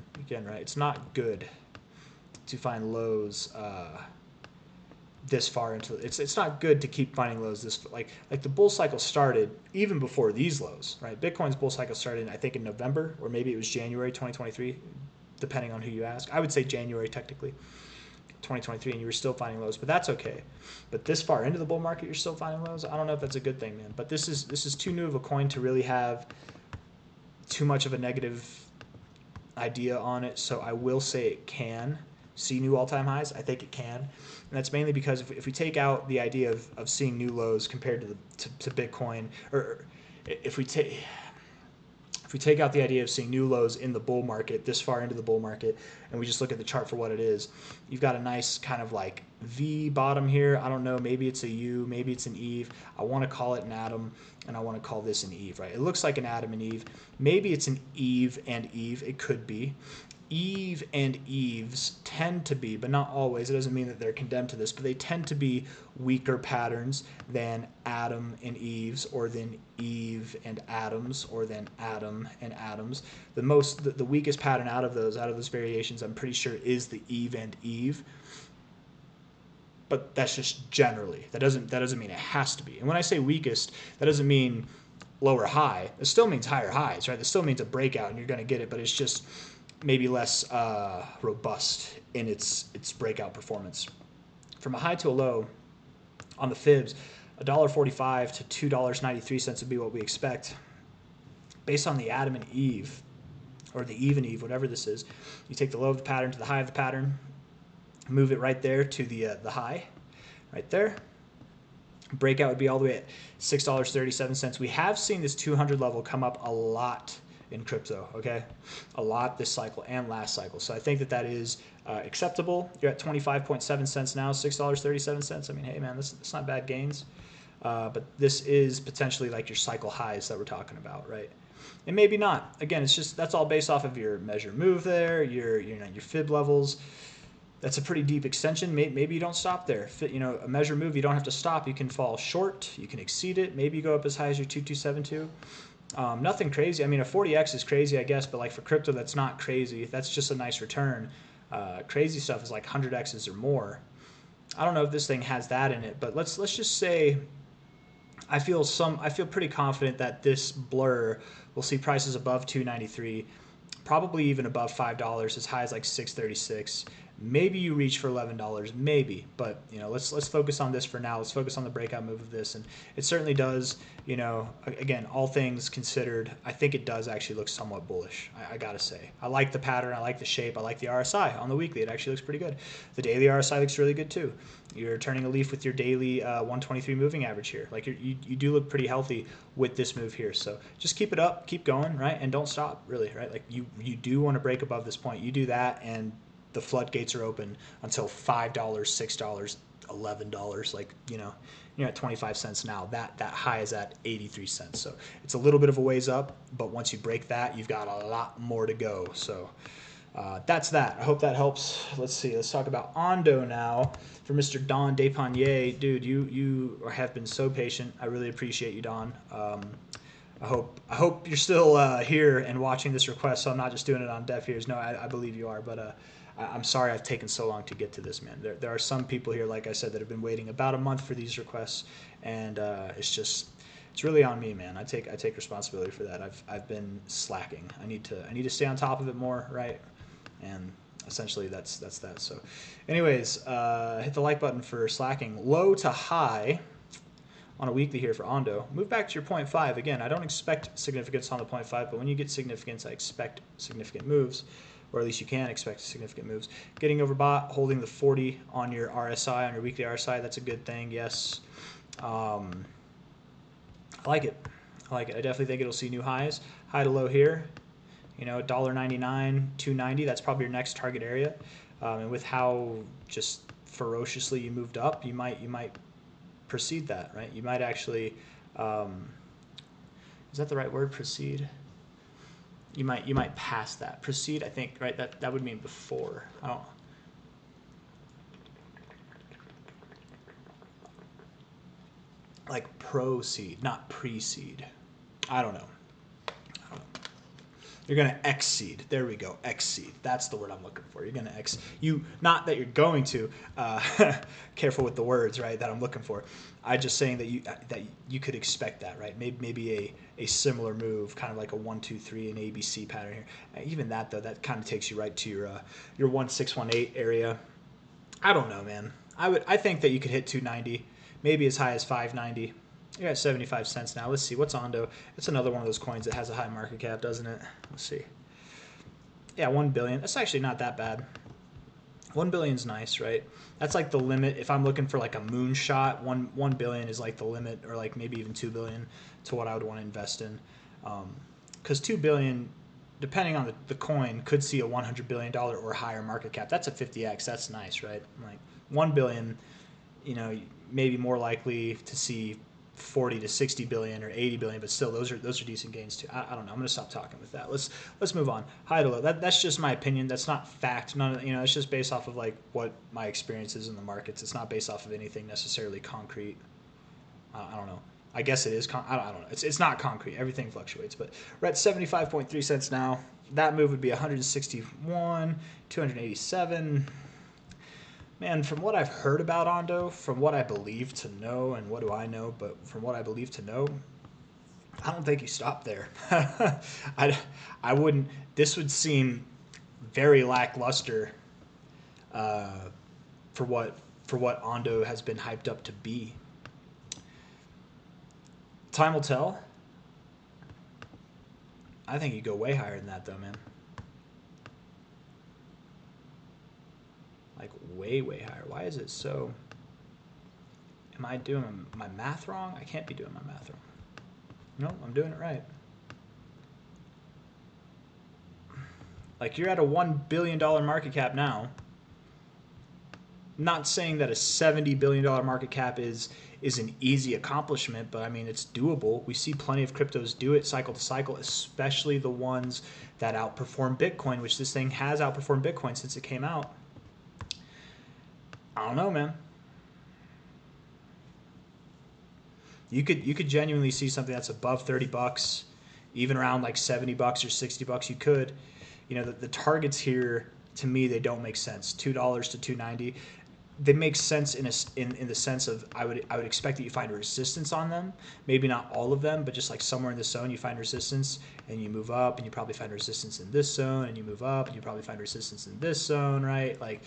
right. It's not good to find lows this far into it's not good to keep finding lows this like the bull cycle started even before these lows, right? Bitcoin's bull cycle started I think in November, or maybe it was January 2023, depending on who you ask. I would say January technically 2023, and you were still finding lows, but that's okay. But this far into the bull market you're still finding lows. I don't know if that's a good thing, man, but this is too new of a coin to really have too much of a negative idea on it. So I will say it can see new all-time highs. I think it can, and that's mainly because if we take out the idea of seeing new lows compared to Bitcoin, or if we take out the idea of seeing new lows in the bull market this far into the bull market, and we just look at the chart for what it is, you've got a nice kind of like V bottom here. I don't know, maybe it's a U, maybe it's an Eve. I want to call it an Adam, and I want to call this an Eve, right? It looks like an Adam and Eve. Maybe it's an Eve and Eve. It could be. Eve and Eves tend to be, but not always, it doesn't mean that they're condemned to this, but they tend to be weaker patterns than Adam and Eves, or than Eve and Adams, or than Adam and Adams. The weakest pattern out of those variations, I'm pretty sure, is the Eve and Eve. But that's just generally. That doesn't mean it has to be. And when I say weakest, that doesn't mean lower high. It still means higher highs, right? It still means a breakout and you're going to get it, but it's just maybe less robust in its breakout performance. From a high to a low on the fibs, $1.45 to $2.93 would be what we expect based on the Adam and Eve, or the Eve and Eve, whatever this is. You take the low of the pattern to the high of the pattern, move it right there to the high, right there. Breakout would be all the way at $6.37. We have seen this 200 level come up a lot in crypto, okay? A lot this cycle and last cycle. So I think that is acceptable. You're at 25.7 cents now, $6.37. I mean, hey man, that's not bad gains. But this is potentially like your cycle highs that we're talking about, right? And maybe not. Again, it's just, that's all based off of your measure move there, your fib levels. That's a pretty deep extension. Maybe you don't stop there. A measure move, you don't have to stop. You can fall short. You can exceed it. Maybe you go up as high as your 2272. Nothing crazy. I mean, a 40x is crazy, I guess, but like for crypto, that's not crazy. That's just a nice return. Crazy stuff is like 100x's or more. I don't know if this thing has that in it, but let's just say I feel pretty confident that this blur will see prices above $2.93, probably even above $5, as high as like $6.36. Maybe you reach for $11, maybe, but you know, let's focus on this for now. Let's focus on the breakout move of this, and it certainly does. You know, again, all things considered, I think it does actually look somewhat bullish. I gotta say, I like the pattern, I like the shape, I like the RSI on the weekly. It actually looks pretty good. The daily RSI looks really good too. You're turning a leaf with your daily 123 moving average here. Like you do look pretty healthy with this move here. So just keep it up, keep going, right, and don't stop. Really, right? Like you do want to break above this point. You do that, and the floodgates are open until $5, $6, $11. Like, you know, you're at 25 cents now. That high is at 83 cents. So it's a little bit of a ways up, but once you break that, you've got a lot more to go. So that's that. I hope that helps. Let's see. Let's talk about Ondo now for Mr. Don Despanier. Dude, you have been so patient. I really appreciate you, Don. I hope you're still here and watching this request, so I'm not just doing it on deaf ears. No, I believe you are, but I'm sorry I've taken so long to get to this, man. There are some people here, like I said, that have been waiting about a month for these requests, and it's really on me, man. I take responsibility for that. I've been slacking. I need to stay on top of it more, right? And essentially that's that. So, anyways, hit the like button for slacking. Low to high on a weekly here for Ondo. Move back to your 0.5. Again, I don't expect significance on the 0.5, but when you get significance, I expect significant moves, or at least you can expect significant moves. Getting overbought, holding the 40 on your RSI, on your weekly RSI, that's a good thing, yes. I like it. I definitely think it'll see new highs. High to low here, you know, $1.99, $2.90, that's probably your next target area. And with how just ferociously you moved up, you might proceed that, right? You might actually, is that the right word, proceed? You might pass that. Proceed, I think, right? That would mean before. I don't. Like proceed, not precede. I don't know. You're going to exceed. There we go. Exceed. That's the word I'm looking for. You're going to exceed. Not that you're going to. Careful with the words, right, that I'm looking for. I'm just saying that you could expect that, right? Maybe a similar move, kind of like a 1, 2, 3, an ABC pattern here. Even that, though, that kind of takes you right to your 1618 area. I don't know, man. I think that you could hit 290, maybe as high as 590. You're at 75 cents now. Let's see. What's Ondo? It's another one of those coins that has a high market cap, doesn't it? Let's see. Yeah, 1 billion. That's actually not that bad. 1 billion's nice, right? That's like the limit. If I'm looking for like a moonshot, 1 billion is like the limit, or like maybe even 2 billion to what I would want to invest in. Because 2 billion, depending on the coin, could see a $100 billion or higher market cap. That's a 50x. That's nice, right? Like 1 billion, you know, maybe more likely to see 40 to 60 billion or 80 billion, but still those are decent gains too. I don't know. I'm gonna stop talking with that. Let's move on. High to low. That's just my opinion. That's not fact. It's just based off of like what my experience is in the markets. It's not based off of anything necessarily concrete. I don't know. I guess it is. I don't know. It's not concrete. Everything fluctuates. But we're at 75.3 cents now. That move would be 161, 287. Man, from what I've heard about Ondo, from what I believe to know, and what do I know, but from what I believe to know, I don't think you stop there. I wouldn't. This would seem very lackluster for what Ondo has been hyped up to be. Time will tell. I think you go way higher than that, though, man. Like way higher. Why is it so? Am I doing my math wrong? I can't be doing my math wrong. No, I'm doing it right. Like you're at a $1 billion market cap now. Not saying that a $70 billion market cap is an easy accomplishment, but I mean it's doable. We see plenty of cryptos do it cycle to cycle, especially the ones that outperform Bitcoin, which this thing has outperformed Bitcoin since it came out. I don't know, man. You could genuinely see something that's above $30, even around like $70 or $60. You could, the targets here to me they don't make sense. $2 to $2.90. they make sense in the sense of I would expect that you find a resistance on them. Maybe not all of them, but just like somewhere in the zone you find resistance and you move up, and you probably find resistance in this zone, and you move up and you probably find resistance in this zone, right? Like,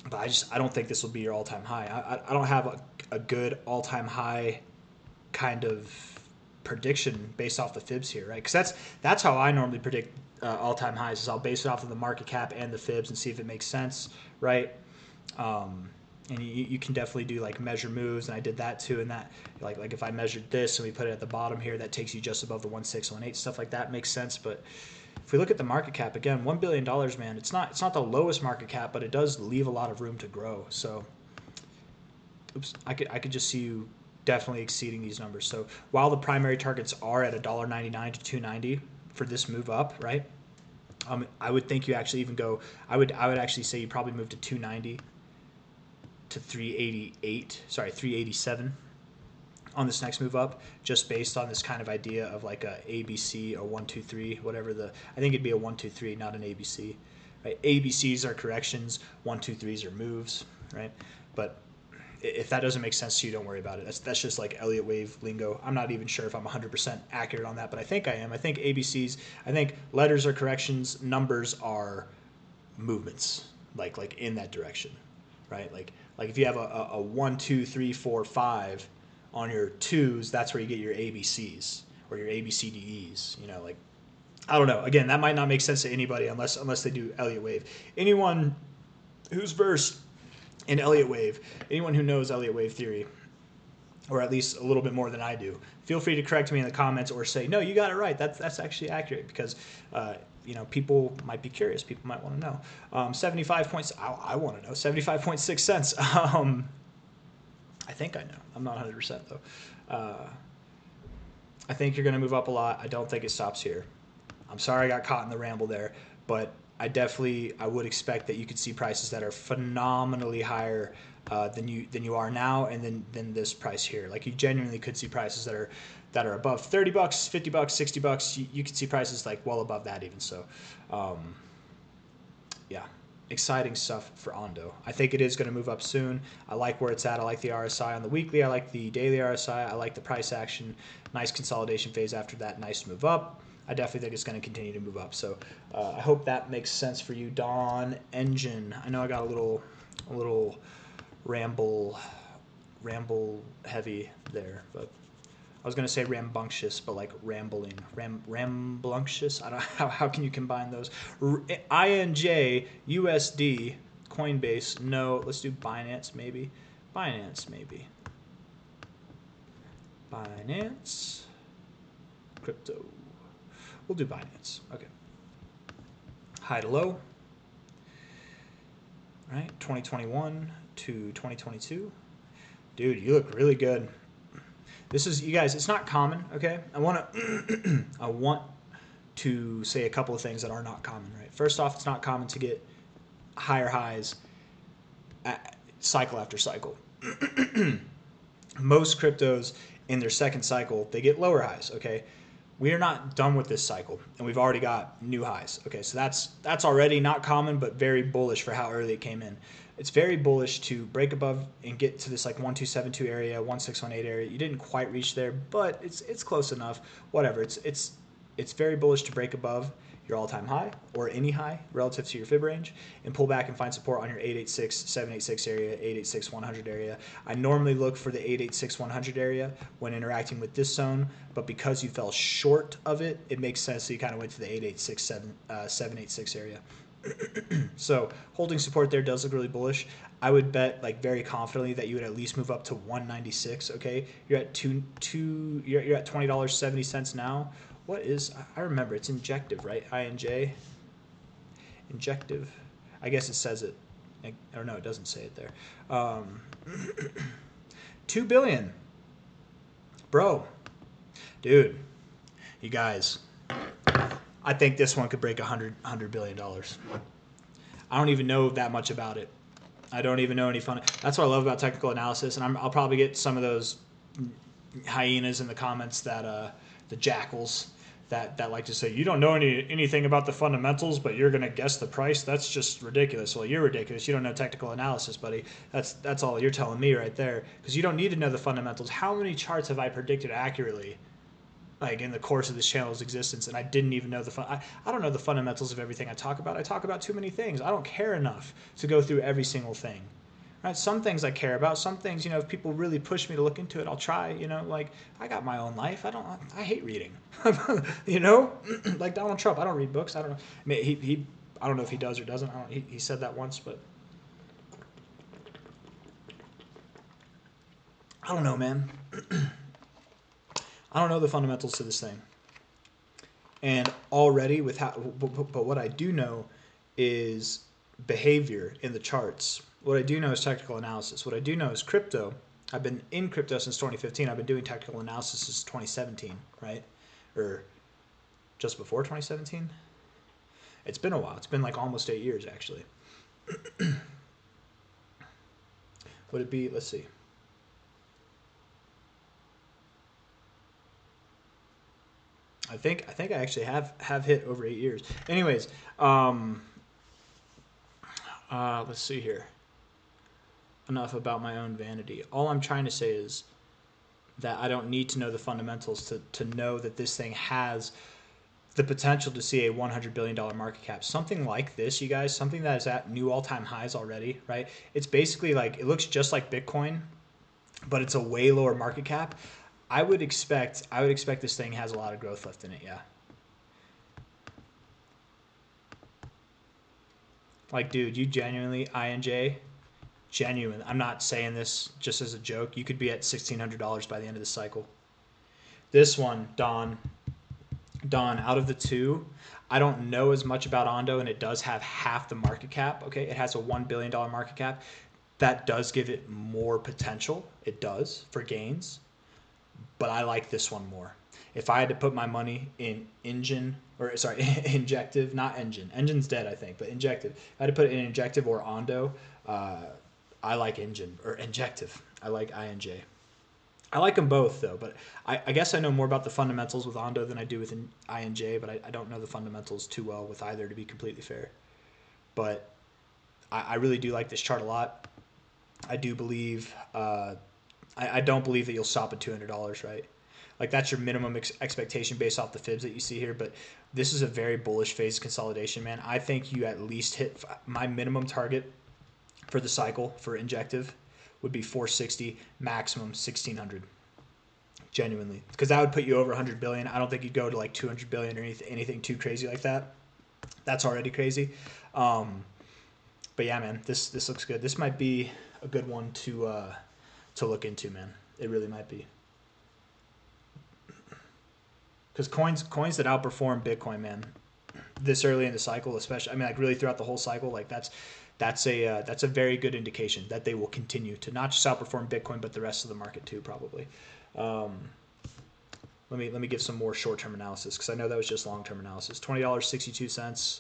but I don't think this will be your all-time high. I don't have a good all-time high kind of prediction based off the fibs here, right? Because that's how I normally predict all-time highs, is I'll base it off of the market cap and the fibs and see if it makes sense, right? And you can definitely do like measure moves, and I did that too. And that like if I measured this and we put it at the bottom here, that takes you just above the 1618. Stuff like that makes sense. But if we look at the market cap again, $1 billion, man, it's not the lowest market cap, but it does leave a lot of room to grow. So, oops, I could just see you definitely exceeding these numbers. So while the primary targets are at $1.99 to $2.90 for this move up, right? I would think you actually even go. I would actually say you probably move to 290 to 388. Sorry, 387 on this next move up, just based on this kind of idea of like a ABC or 1, 2, 3, whatever I think it'd be a 1, 2, 3, not an ABC. Right? ABCs are corrections. 1, 2, 3s are moves. Right? But if that doesn't make sense to you, don't worry about it. That's just like Elliott wave lingo. I'm not even sure if I'm 100% accurate on that, but I think I am. I think ABCs, I think letters are corrections, numbers are movements, like in that direction, right? Like if you have a 1, 2, 3, 4, 5 on your twos, that's where you get your ABCs or your ABCDEs. You know, like, I don't know. Again, that might not make sense to anybody unless they do Elliott wave. Anyone who's versed in Elliott wave, anyone who knows Elliott wave theory, or at least a little bit more than I do, feel free to correct me in the comments or say, no, you got it right. That's actually accurate, because people might be curious. People might want to know. 75 points. I want to know. 75.6 cents. I think I know. I'm not 100% though. I think you're going to move up a lot. I don't think it stops here. I'm sorry I got caught in the ramble there, but I would expect that you could see prices that are phenomenally higher than you are now, and than this price here. Like, you genuinely could see prices that are above $30, $50, $60. You could see prices like well above that even. So, yeah, exciting stuff for Ondo. I think it is going to move up soon. I like where it's at. I like the RSI on the weekly. I like the daily RSI. I like the price action. Nice consolidation phase after that. Nice move up. I definitely think it's going to continue to move up. So I hope that makes sense for you, Dawn Engine. I know I got a little ramble heavy there, but I was going to say rambunctious, but like rambling, rambunctious. I don't know how can you combine those? INJ, USD, Coinbase. No, let's do Binance maybe. Binance. Crypto. We'll do Binance. Okay. High to low. All right, 2021 to 2022. Dude, you look really good. This is, you guys, it's not common, okay? I want to say a couple of things that are not common, right? First off, it's not common to get higher highs cycle after cycle. Most cryptos in their second cycle, they get lower highs, okay? We are not done with this cycle, and we've already got new highs. Okay, so that's already not common, but very bullish for how early it came in. It's very bullish to break above and get to this like 1272 area, 1618 area. You didn't quite reach there, but it's close enough. Whatever. It's very bullish to break above your all-time high or any high relative to your fib range and pull back and find support on your 886, 786 area, 886, 100 area. I normally look for the 886, 100 area when interacting with this zone, but because you fell short of it, it makes sense that you kind of went to the 886, 786 area. So holding support there does look really bullish. I would bet like very confidently that you would at least move up to 196. Okay, you're at you're at $20.70 now. What is, I remember, it's Injective, right? INJ. Injective. I guess it says it. Or no, it doesn't say it there. 2 billion. Bro. Dude. You guys. I think this one could break $100 billion. I don't even know that much about it. I don't even know any fun. That's what I love about technical analysis. And I'll probably get some of those hyenas in the comments that, the jackals that like to say, you don't know anything about the fundamentals, but you're going to guess the price. That's just ridiculous. Well, you're ridiculous. You don't know technical analysis, buddy. That's all you're telling me right there, because you don't need to know the fundamentals. How many charts have I predicted accurately, like in the course of this channel's existence, and I didn't even know I don't know the fundamentals of everything I talk about. I talk about too many things. I don't care enough to go through every single thing. Right? Some things I care about. Some things, if people really push me to look into it, I'll try. Like I got my own life. I hate reading. Like Donald Trump. I don't read books. I don't know. I mean, I don't know if he does or doesn't. He said that once, but I don't know, man. I don't know the fundamentals to this thing. And already but what I do know is behavior in the charts. What I do know is technical analysis. What I do know is crypto. I've been in crypto since 2015. I've been doing technical analysis since 2017, right? Or just before 2017. It's been a while. It's been like almost 8 years, actually. Would it be, let's see. I think I actually have hit over 8 years. Anyways, let's see here. Enough about my own vanity. All I'm trying to say is that I don't need to know the fundamentals to know that this thing has the potential to see a $100 billion market cap. Something like this, you guys, something that is at new all-time highs already, right? It's basically like, it looks just like Bitcoin, but it's a way lower market cap. I would expect this thing has a lot of growth left in it, yeah. Like, dude, you genuinely, INJ, genuine. I'm not saying this just as a joke. You could be at $1,600 by the end of the cycle. This one, Don, out of the two, I don't know as much about Ondo, and it does have half the market cap. Okay, it has a $1 billion market cap. That does give it more potential. It does for gains, but I like this one more. If I had to put my money in Injective, not Engine. Engine's dead, I think, but Injective. If I had to put it in Injective or Ondo, I like Injective. I like INJ. I like them both, though, but I guess I know more about the fundamentals with Ondo than I do with INJ, but I don't know the fundamentals too well with either, to be completely fair. But I really do like this chart a lot. I do believe, I don't believe that you'll stop at $200, right? Like, that's your minimum expectation based off the fibs that you see here, but this is a very bullish phase of consolidation, man. I think you at least hit my minimum target for the cycle for Injective would be 460, maximum 1600. Genuinely, because that would put you over 100 billion. I don't think you'd go to like 200 billion or anything too crazy like that. That's already crazy. But yeah, man, this looks good. This might be a good one to look into, man. It really might be. Because coins that outperform Bitcoin, man, this early in the cycle, especially, I mean, like really throughout the whole cycle, like that's a very good indication that they will continue to not just outperform Bitcoin, but the rest of the market too, probably. Let me give some more short-term analysis, because I know that was just long-term analysis. $20.62,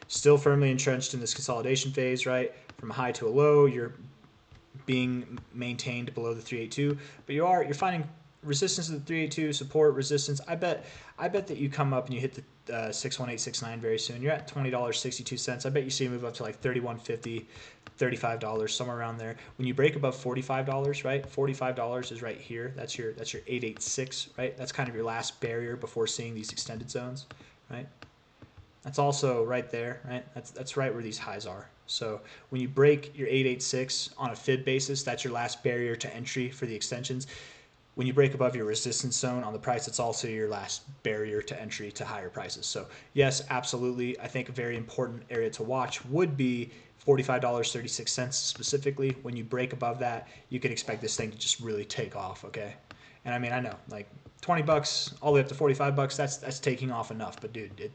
still firmly entrenched in this consolidation phase, right? From a high to a low, you're being maintained below the 382, but you're finding resistance to the 382, support, resistance. I bet that you come up and you hit the 61869 very soon. You're at $20.62. I bet you see a move up to like $31.50, $35, somewhere around there. When you break above $45, right? $45 is right here. That's your 886, right? That's kind of your last barrier before seeing these extended zones, right? That's also right there, right? That's right where these highs are. So when you break your 886 on a fib basis, that's your last barrier to entry for the extensions. When you break above your resistance zone on the price, it's also your last barrier to entry to higher prices. So yes, absolutely. I think a very important area to watch would be $45.36 specifically. When you break above that, you can expect this thing to just really take off, okay? And I mean, I know, like $20 all the way up to $45, that's taking off enough. But dude,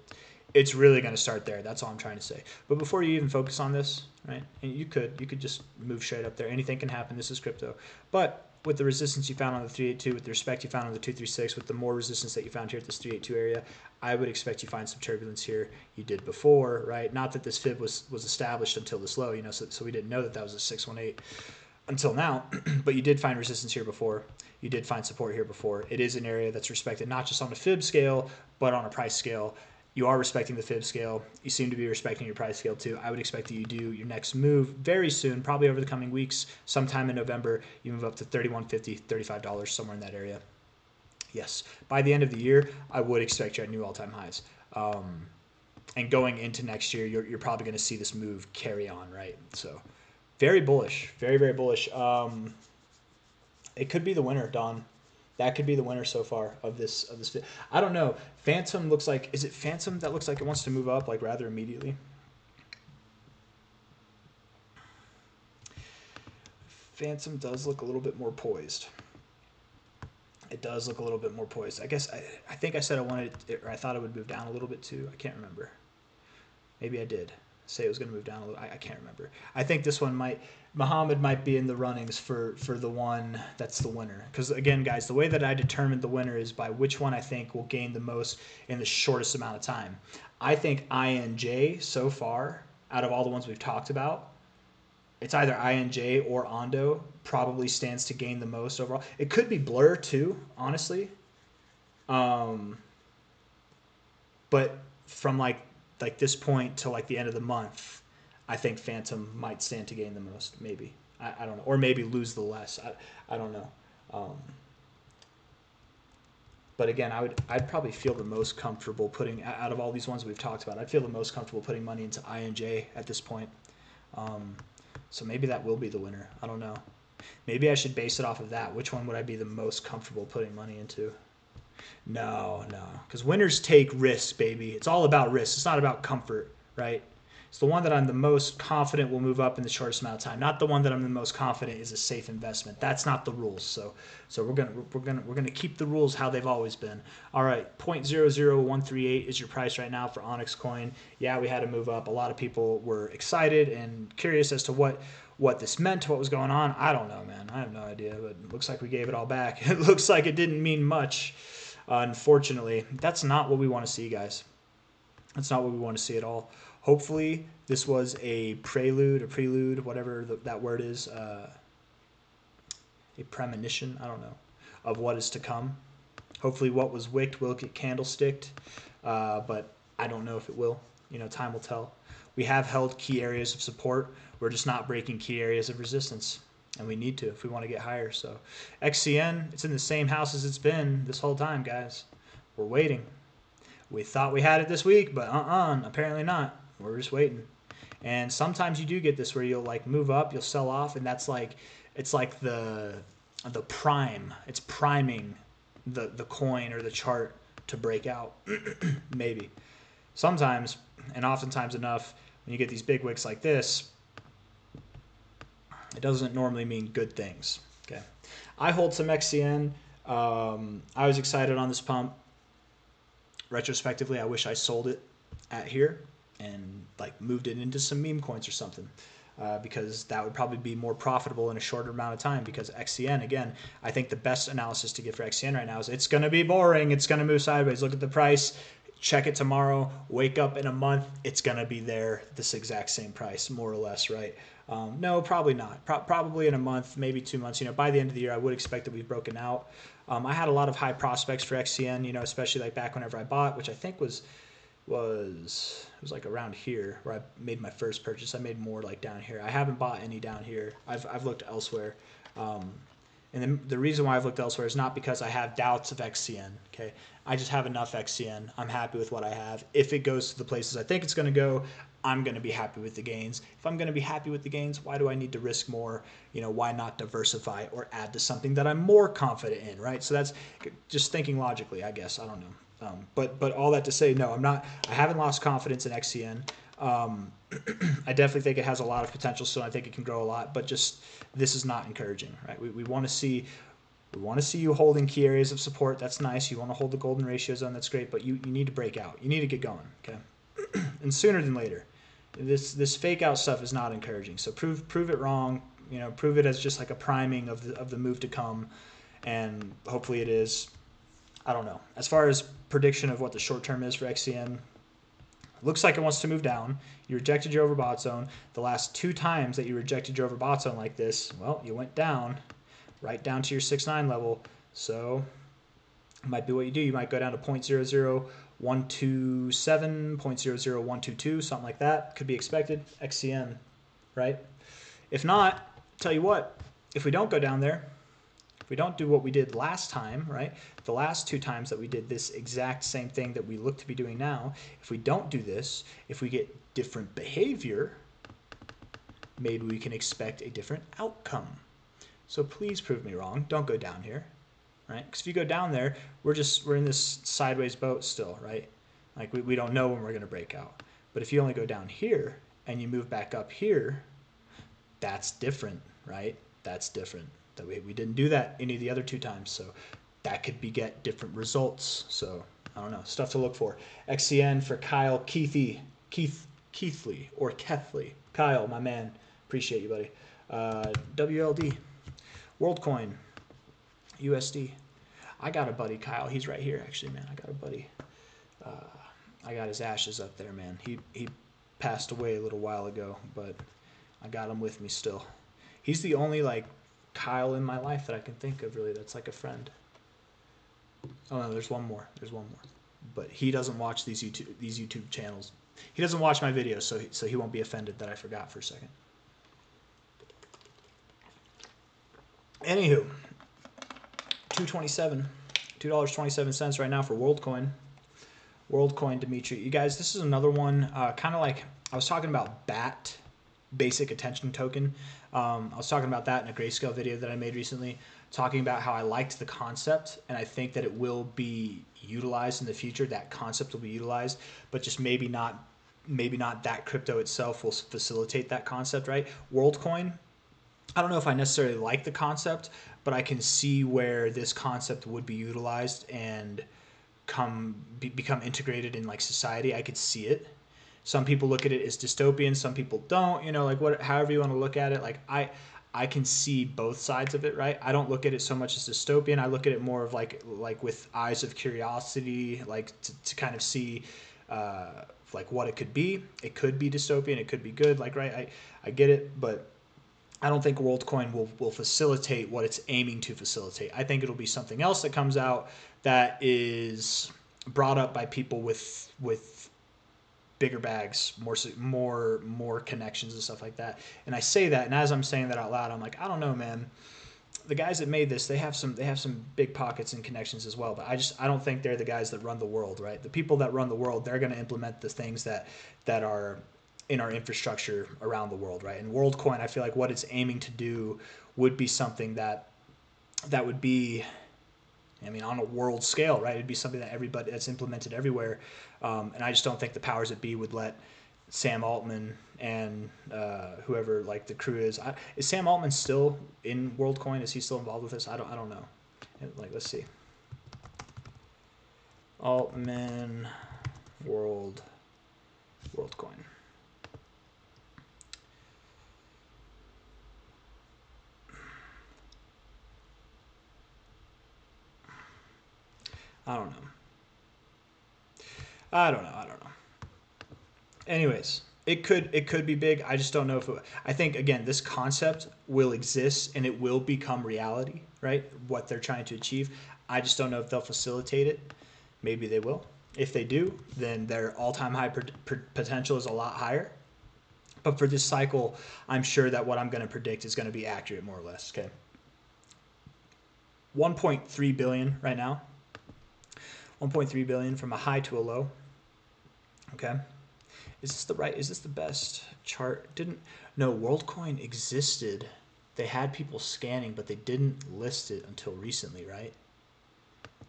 it's really going to start there. That's all I'm trying to say. But before you even focus on this, right? And you could just move straight up there. Anything can happen. This is crypto. But with the resistance you found on the 382, with the respect you found on the 236, with the more resistance that you found here at this 382 area, I would expect you find some turbulence here. You did before, right? Not that this fib was established until this low, so we didn't know that was a 618. until now, but you did find resistance here before. You did find support here before. It is an area that's respected not just on the fib scale, but on a price scale. You are respecting the fib scale. You seem to be respecting your price scale too. I would expect that you do your next move very soon, probably over the coming weeks, sometime in November. You move up to $31.50, $35, somewhere in that area. Yes, by the end of the year, I would expect you at new all-time highs. And going into next year, you're probably going to see this move carry on, right? So very bullish, very, very bullish. It could be the winner, Don. That could be the winner so far of this. I don't know. Fantom looks like, is it Fantom that looks like it wants to move up like rather immediately? Fantom does look a little bit more poised. It does look a little bit more poised. I guess I think I said I wanted it, or I thought it would move down a little bit too. I can't remember. Maybe I did say it was going to move down a little. I can't remember. I think this one Muhammad might be in the runnings for the one that's the winner. Because again, guys, the way that I determined the winner is by which one I think will gain the most in the shortest amount of time. I think INJ so far, out of all the ones we've talked about, it's either INJ or Ondo probably stands to gain the most overall. It could be Blur too, honestly. But from like this point to like the end of the month, I think Fantom might stand to gain the most. Maybe I don't know, or maybe lose the less. I don't know. But again, I'd probably feel the most comfortable putting out of all these ones we've talked about. I'd feel the most comfortable putting money into INJ at this point. So maybe that will be the winner. I don't know. Maybe I should base it off of that. Which one would I be the most comfortable putting money into? No. Because winners take risks, baby. It's all about risk. It's not about comfort, right? It's the one that I'm the most confident will move up in the shortest amount of time. Not the one that I'm the most confident is a safe investment. That's not the rules. So we're gonna keep the rules how they've always been. All right, 0.00138 is your price right now for Onyxcoin. Yeah, we had to move up. A lot of people were excited and curious as to what this meant, what was going on. I don't know, man. I have no idea, but it looks like we gave it all back. It looks like it didn't mean much. Unfortunately, that's not what we want to see, guys. That's not what we want to see at all. Hopefully, this was a prelude, whatever that word is, a premonition, I don't know, of what is to come. Hopefully what was wicked will get candlesticked, but I don't know if it will. Time will tell. We have held key areas of support. We're just not breaking key areas of resistance, and we need to if we want to get higher. So XCN, it's in the same house as it's been this whole time, guys. We're waiting. We thought we had it this week, but apparently not. We're just waiting. And sometimes you do get this where you'll like move up, you'll sell off, and that's like it's like the prime. It's priming the coin or the chart to break out. Maybe. Sometimes, and oftentimes enough, when you get these big wicks like this, it doesn't normally mean good things. Okay. I hold some XCN. I was excited on this pump. Retrospectively, I wish I sold it at here and like moved it into some meme coins or something, because that would probably be more profitable in a shorter amount of time. Because XCN, again, I think the best analysis to get for XCN right now is it's going to be boring. It's going to move sideways. Look at the price. Check it tomorrow. Wake up in a month. It's going to be there, this exact same price, more or less, right? No, probably not. Probably in a month, maybe 2 months. By the end of the year, I would expect that we've broken out. I had a lot of high prospects for XCN, especially like back whenever I bought, which I think was like around here where I made my first purchase. I made more like down here. I haven't bought any down here. I've looked elsewhere. And the reason why I've looked elsewhere is not because I have doubts of XCN. Okay, I just have enough XCN. I'm happy with what I have. If it goes to the places I think it's going to go, I'm going to be happy with the gains. If I'm going to be happy with the gains, why do I need to risk more? Why not diversify or add to something that I'm more confident in, right? So that's just thinking logically, I guess. I don't know. But all that to say, no, I haven't lost confidence in XCN. I definitely think it has a lot of potential still. I think it can grow a lot, but just this is not encouraging, right? We want to see you holding key areas of support. That's nice. You want to hold the golden ratio zone. That's great, but you need to break out. You need to get going, okay? And sooner than later. This fake out stuff is not encouraging. So prove it wrong. Prove it as just like a priming of the move to come, and hopefully it is. I don't know. As far as prediction of what the short term is for XCN, Looks like it wants to move down. You rejected your overbought zone. The last 2 times that you rejected your overbought zone like this, well, you went down, right down to your 6.9 level. So it might be what you do. You might go down to 0.00127, 0.00122, something like that. Could be expected. XCN, right? If not, tell you what, if we don't go down there, if we don't do what we did last time, right? The last 2 times that we did this exact same thing that we look to be doing now, if we don't do this, if we get different behavior, maybe we can expect a different outcome. So please prove me wrong. Don't go down here, right? Because if you go down there, we're in this sideways boat still, right? Like we don't know when we're going to break out. But if you only go down here and you move back up here, that's different, right? That's different. That we didn't do that any of the other 2 times, so that could beget different results. So I don't know, stuff to look for. XCN for Kyle Keithley or Kethley. Kyle, my man, appreciate you, buddy. WLD, Worldcoin, USD. I got a buddy, Kyle. He's right here, actually, man. I got a buddy. I got his ashes up there, man. He passed away a little while ago, but I got him with me still. He's the only like Kyle in my life that I can think of really that's like a friend. Oh no, there's one more. But he doesn't watch these YouTube channels. He doesn't watch my videos, so he won't be offended that I forgot for a second. Anywho, $2.27 right now for Worldcoin. Worldcoin, Dimitri. You guys, this is another one, kind of like I was talking about BAT, basic attention token. I was talking about that in a grayscale video that I made recently, talking about how I liked the concept and I think that it will be utilized in the future. That concept will be utilized, but just maybe not that crypto itself will facilitate that concept, right? Worldcoin, I don't know if I necessarily like the concept, but I can see where this concept would be utilized and become integrated in like society. I could see it. Some people look at it as dystopian, some people don't, you know, like however you want to look at it. Like I can see both sides of it, right? I don't look at it so much as dystopian. I look at it more of like with eyes of curiosity, like to kind of see like what it could be. It could be dystopian, it could be good, like, right? I get it, but I don't think Worldcoin will facilitate what it's aiming to facilitate. I think it'll be something else that comes out that is brought up by people with bigger bags, more connections and stuff like that. And I say that, and as I'm saying that out loud, I'm like, I don't know, man. The guys that made this, they have some big pockets and connections as well. But I don't think they're the guys that run the world, right? The people that run the world, they're going to implement the things that are in our infrastructure around the world, right? And Worldcoin, I feel like what it's aiming to do would be something that would be, I mean, on a world scale, right? It'd be something that everybody that's implemented everywhere. And I just don't think the powers that be would let Sam Altman and whoever like the crew is. Is Sam Altman still in Worldcoin? Is he still involved with this? I don't know. Like, let's see. Altman Worldcoin. I don't know. Anyways, it could be big. I just don't know if I think, again, this concept will exist and it will become reality, right? What they're trying to achieve. I just don't know if they'll facilitate it. Maybe they will. If they do, then their all-time high potential is a lot higher. But for this cycle, I'm sure that what I'm going to predict is going to be accurate, more or less. Okay. 1.3 billion right now. 1.3 billion from a high to a low. Okay. Is this the best chart? No, Worldcoin existed. They had people scanning, but they didn't list it until recently, right?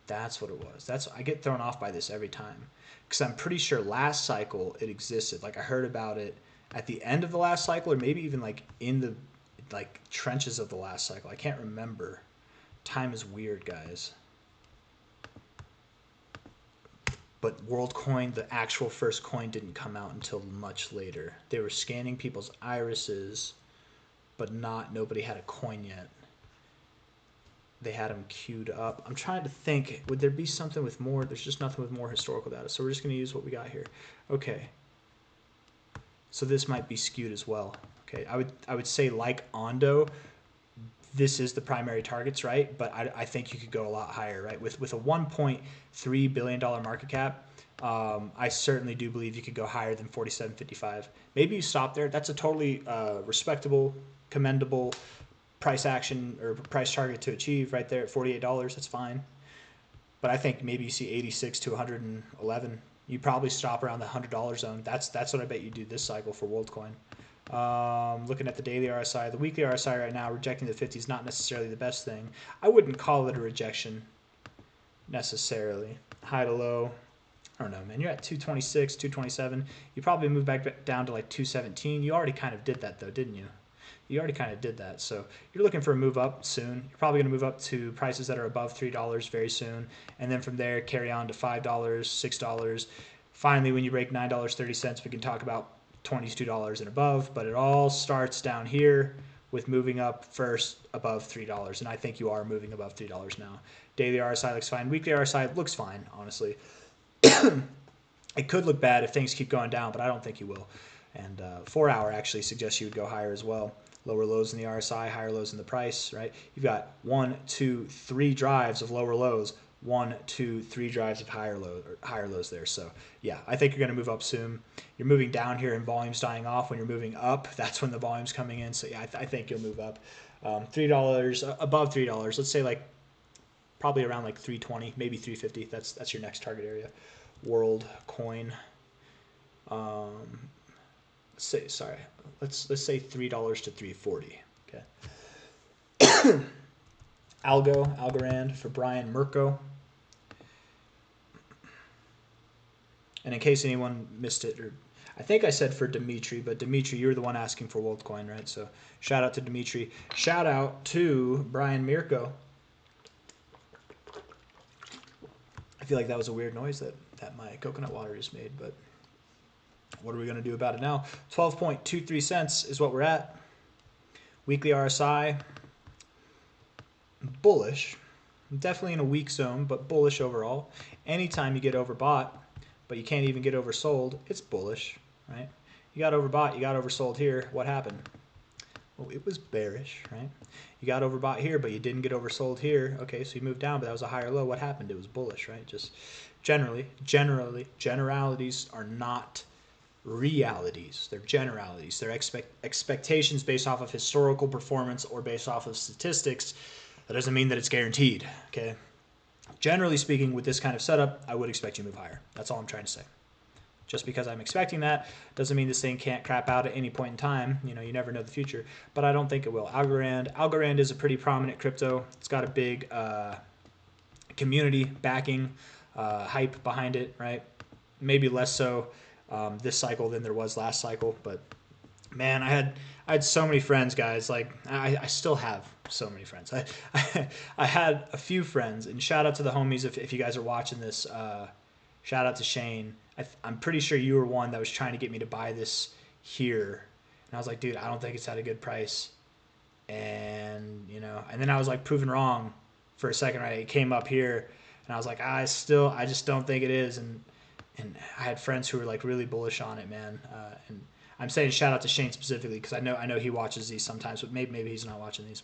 That's what it was. I get thrown off by this every time because I'm pretty sure last cycle it existed. Like I heard about it at the end of the last cycle, or maybe even like in the like trenches of the last cycle. I can't remember. Time is weird, guys. But Worldcoin, the actual first coin, didn't come out until much later. They were scanning people's irises, but nobody had a coin yet. they had them queued up. I'm trying to think, would there be something with more? There's just nothing with more historical data. So we're just going to use what we got here. Okay. So this might be skewed as well. Okay. I would say like Ondo, this is the primary targets, right? But I think you could go a lot higher, right? With a $1.3 billion market cap, I certainly do believe you could go higher than 47.55. Maybe you stop there. That's a totally respectable, commendable price action or price target to achieve right there at $48. That's fine. But I think maybe you see 86 to 111. You probably stop around the $100 zone. That's what I bet you do this cycle for Worldcoin. Looking at the daily RSI, the weekly RSI right now, rejecting the 50 is not necessarily the best thing. I wouldn't call it a rejection necessarily. High to low, I don't know, man. You're at 226, 227. You probably move back down to like 217. You already kind of did that though, didn't you? You already kind of did that. So you're looking for a move up soon. You're probably going to move up to prices that are above $3 very soon. And then from there, carry on to $5, $6. Finally, when you break $9.30, we can talk about $22 and above. But it all starts down here with moving up first above $3. And I think you are moving above $3 now. Daily RSI looks fine. Weekly RSI looks fine, honestly. It could look bad if things keep going down, but I don't think you will. And 4 hour actually suggests you would go higher as well. Lower lows in the RSI, higher lows in the price, right? You've got 1, 2, 3 drives of lower lows, 1, 2, 3 drives of higher lows there. So yeah, I think you're going to move up soon. You're moving down here and volume's dying off. When you're moving up, that's when the volume's coming in. So yeah, I think you'll move up. $3 above $3. Let's say like probably around like 320, maybe 350. That's your next target area. Worldcoin. Let's say $3 to 340. Okay. Algorand for Brian Mirko. And in case anyone missed it, or I think I said for Dimitri, but Dimitri, you're the one asking for Worldcoin, right? So shout out to Dimitri. Shout out to Brian Mirko. I feel like that was a weird noise that my coconut water just made, but what are we going to do about it now? 12.23 cents is what we're at. Weekly RSI, bullish. Definitely in a weak zone, but bullish overall. Anytime you get overbought, but you can't even get oversold, it's bullish, right? You got overbought, you got oversold here. What happened? Well, it was bearish, right? You got overbought here, but you didn't get oversold here. Okay, so you moved down, but that was a higher low. What happened? It was bullish, right? Just generalities are not realities. They're generalities. They're expectations based off of historical performance or based off of statistics. That doesn't mean that it's guaranteed, okay? Generally speaking, with this kind of setup, I would expect you to move higher. That's all I'm trying to say. Just because I'm expecting that doesn't mean this thing can't crap out at any point in time. You know, you never know the future, but I don't think it will. Algorand is a pretty prominent crypto. It's got a big community backing, hype behind it, right? Maybe less so this cycle than there was last cycle, but man, I had so many friends, guys. Like I still have so many friends. I had a few friends, and shout out to the homies if you guys are watching this. Shout out to Shane. I'm pretty sure you were one that was trying to get me to buy this here, and I was like, dude, I don't think it's at a good price. And you know, and then I was like proven wrong for a second. Right, it came up here, and I was like, I just don't think it is. And I had friends who were like really bullish on it, man. And I'm saying shout out to Shane specifically because I know he watches these sometimes, but maybe he's not watching these.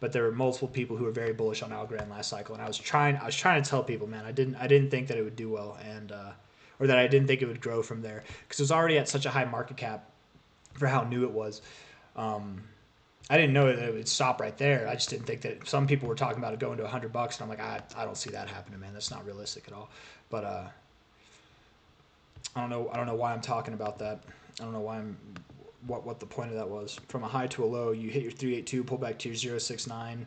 But there were multiple people who were very bullish on Algorand last cycle, and I was trying to tell people, man, I didn't think that it would do well, and or that I didn't think it would grow from there because it was already at such a high market cap for how new it was. I didn't know that it would stop right there. I just didn't think that some people were talking about it going to $100, and I'm like, I don't see that happening, man. That's not realistic at all. But I don't know why I'm talking about that. I don't know why what the point of that was. From a high to a low, you hit your 382, pull back to your 069.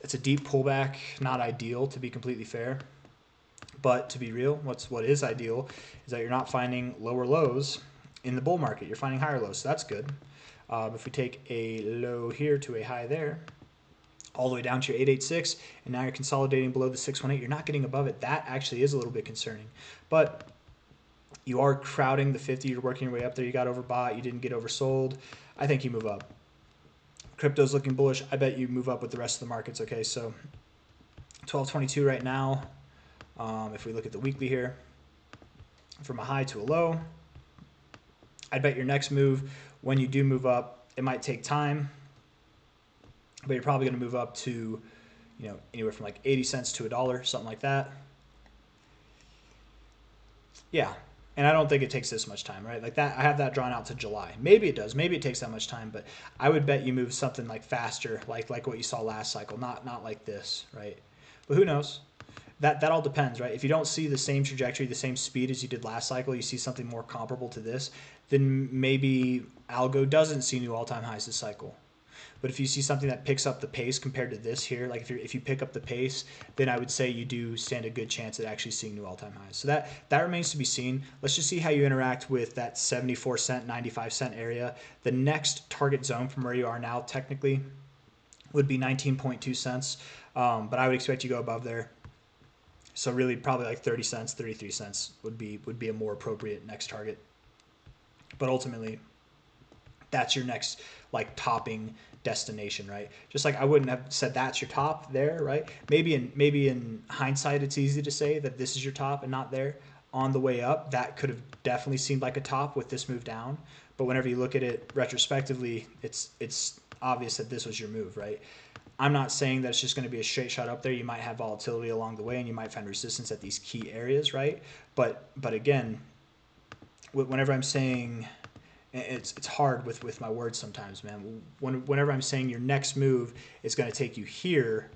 It's a deep pullback, not ideal to be completely fair. But to be real, what is ideal is that you're not finding lower lows in the bull market. You're finding higher lows, so that's good. If we take a low here to a high there, all the way down to your 886, and now you're consolidating below the 618, you're not getting above it. That actually is a little bit concerning. But you are crowding the 50. You're working your way up there. You got overbought. You didn't get oversold. I think you move up. Crypto's looking bullish. I bet you move up with the rest of the markets. Okay, so 1222 right now. If we look at the weekly here, from a high to a low, I bet your next move, when you do move up, it might take time, but you're probably going to move up to, you know, anywhere from like 80 cents to $1, something like that. Yeah. And I don't think it takes this much time, right? Like that, I have that drawn out to July. Maybe it does. Maybe it takes that much time, but I would bet you move something like faster, like what you saw last cycle, not like this, right? But who knows? That all depends, right? If you don't see the same trajectory, the same speed as you did last cycle, you see something more comparable to this, then maybe Algo doesn't see new all-time highs this cycle. But if you see something that picks up the pace compared to this here, like if you pick up the pace, then I would say you do stand a good chance at actually seeing new all-time highs. So that remains to be seen. Let's just see how you interact with that 74 cent, 95 cent area. The next target zone from where you are now technically would be 19.2 cents, but I would expect you to go above there. So really probably like 30 cents, 33 cents would be a more appropriate next target. But ultimately, that's your next like topping destination, right? Just like I wouldn't have said that's your top there, right? Maybe in hindsight, it's easy to say that this is your top and not there. On the way up, that could have definitely seemed like a top with this move down. But whenever you look at it retrospectively, it's obvious that this was your move, right? I'm not saying that it's just going to be a straight shot up there. You might have volatility along the way, and you might find resistance at these key areas, right? But again, whenever I'm saying, it's hard with my words sometimes, man. Whenever I'm saying your next move is going to take you here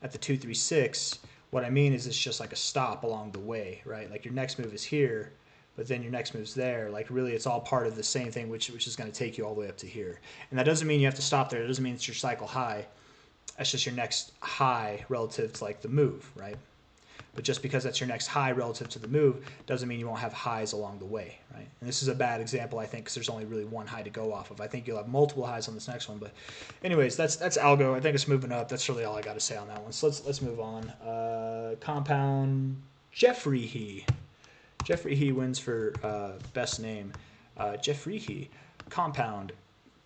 at the 236, what I mean is it's just like a stop along the way, right? Like your next move is here, but then your next move's there. Like really, it's all part of the same thing, which is going to take you all the way up to here. And that doesn't mean you have to stop there. It doesn't mean it's your cycle high. That's just your next high relative to like the move, right? But just because that's your next high relative to the move doesn't mean you won't have highs along the way, right? And this is a bad example, I think, because there's only really one high to go off of. I think you'll have multiple highs on this next one. But anyways, that's Algo. I think it's moving up. That's really all I got to say on that one. So let's move on. Compound Jeffrey He. Jeffrey He wins for best name. Jeffrey He. Compound.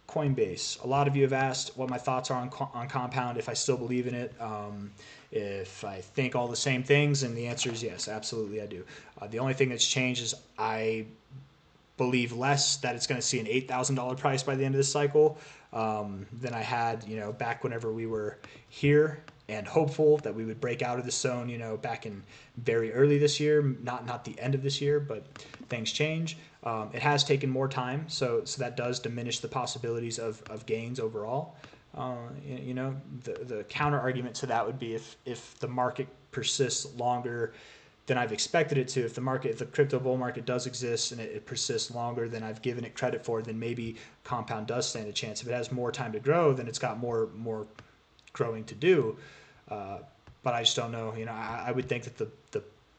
Coinbase. A lot of you have asked what my thoughts are on Compound, if I still believe in it, if I think all the same things, and the answer is yes, absolutely I do. The only thing that's changed is I believe less that it's going to see an $8,000 price by the end of this cycle than I had, back whenever we were here and hopeful that we would break out of the zone, back in very early this year, not the end of this year, but things change. It has taken more time, so that does diminish the possibilities of gains overall. The counter argument to that would be if the market persists longer than I've expected it to, if the crypto bull market does exist and it persists longer than I've given it credit for, then maybe Compound does stand a chance. If it has more time to grow, then it's got more growing to do. But I just don't know. I would think that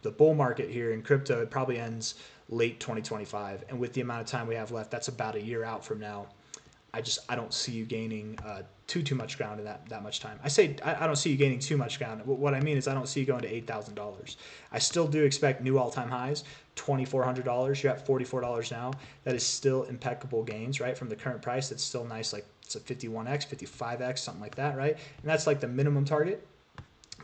the bull market here in crypto, it probably ends late 2025, and with the amount of time we have left, that's about a year out from now. I don't see you gaining too much ground in that much time. I don't see you gaining too much ground. What I mean is I don't see you going to $8,000. I still do expect new all-time highs, $2,400. You're at $44 now. That is still impeccable gains, right? From the current price, that's still nice. Like it's a 51x, 55x, something like that, right? And that's like the minimum target.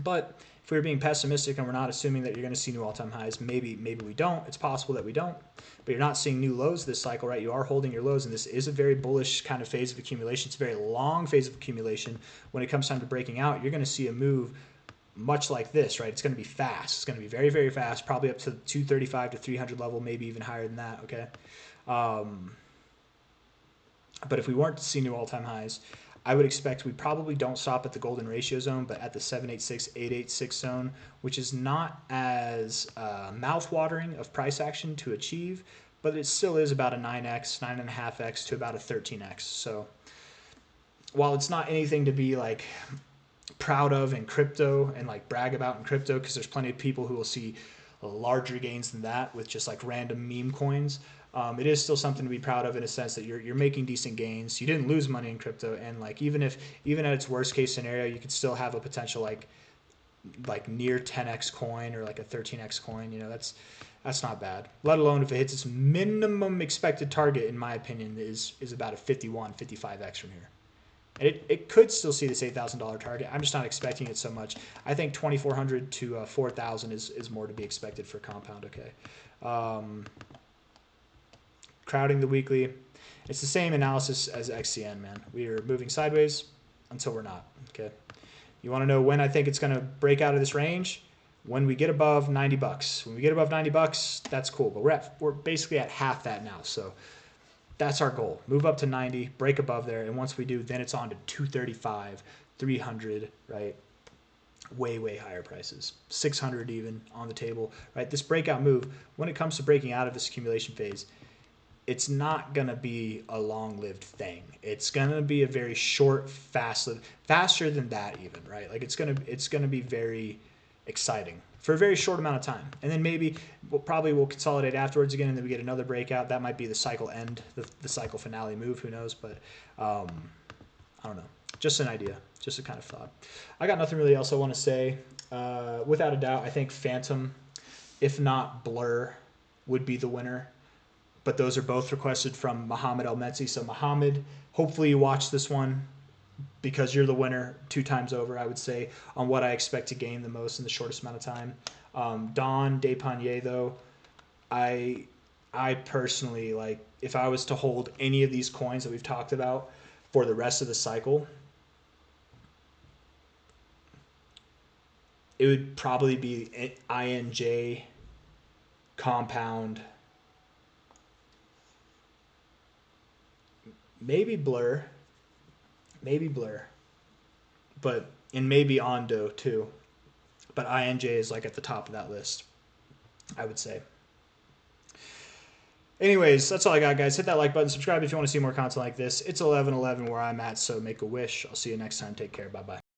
But if we were being pessimistic and we're not assuming that you're going to see new all-time highs, maybe we don't. It's possible that we don't. But you're not seeing new lows this cycle, right? You are holding your lows, and this is a very bullish kind of phase of accumulation. It's a very long phase of accumulation. When it comes time to breaking out, you're going to see a move much like this, right? It's going to be fast. It's going to be very, very fast, probably up to 235 to 300 level, maybe even higher than that, okay? But if we weren't to see new all-time highs, I would expect we probably don't stop at the golden ratio zone, but at the 786, 886 zone, which is not as mouth-watering of price action to achieve, but it still is about a 9x, 9.5x to about a 13x. So while it's not anything to be like proud of in crypto and like brag about in crypto, because there's plenty of people who will see larger gains than that with just like random meme coins, it is still something to be proud of in a sense that you're making decent gains. You didn't lose money in crypto, and like even at its worst case scenario, you could still have a potential like near 10x coin or like a 13x coin. That's not bad. Let alone if it hits its minimum expected target, in my opinion, is about a 51, 55x from here. And it could still see this $8,000 target. I'm just not expecting it so much. I think 2,400 to 4,000 is more to be expected for compound. Okay. Crowding the weekly. It's the same analysis as XCN, man. We are moving sideways until we're not. Okay. You want to know when I think it's going to break out of this range? When we get above 90 bucks. When we get above 90 bucks, that's cool. But we're basically at half that now. So that's our goal. Move up to 90, break above there, and once we do, then it's on to 235, 300, right? Way, way higher prices. 600 even on the table, right? This breakout move, when it comes to breaking out of this accumulation phase, it's not going to be a long-lived thing. It's going to be a very short, fast-lived, faster than that even, right? Like it's going to be very exciting for a very short amount of time. And then maybe we'll consolidate afterwards again, and then we get another breakout. That might be the cycle end, the cycle finale move, who knows? But I don't know. Just an idea, just a kind of thought. I got nothing really else I want to say. Without a doubt, I think Fantom, if not Blur, would be the winner. But those are both requested from Mohammed El-Metzi. So Mohammed, hopefully you watch this one, because you're the winner 2 times over, I would say, on what I expect to gain the most in the shortest amount of time. Don Depanier, though, I personally, like, if I was to hold any of these coins that we've talked about for the rest of the cycle, it would probably be INJ, Compound, maybe Blur, but and maybe Ondo too. But INJ is like at the top of that list, I would say. Anyways, that's all I got, guys. Hit that like button, subscribe if you want to see more content like this. It's 11:11 where I'm at, so make a wish. I'll see you next time. Take care. Bye-bye.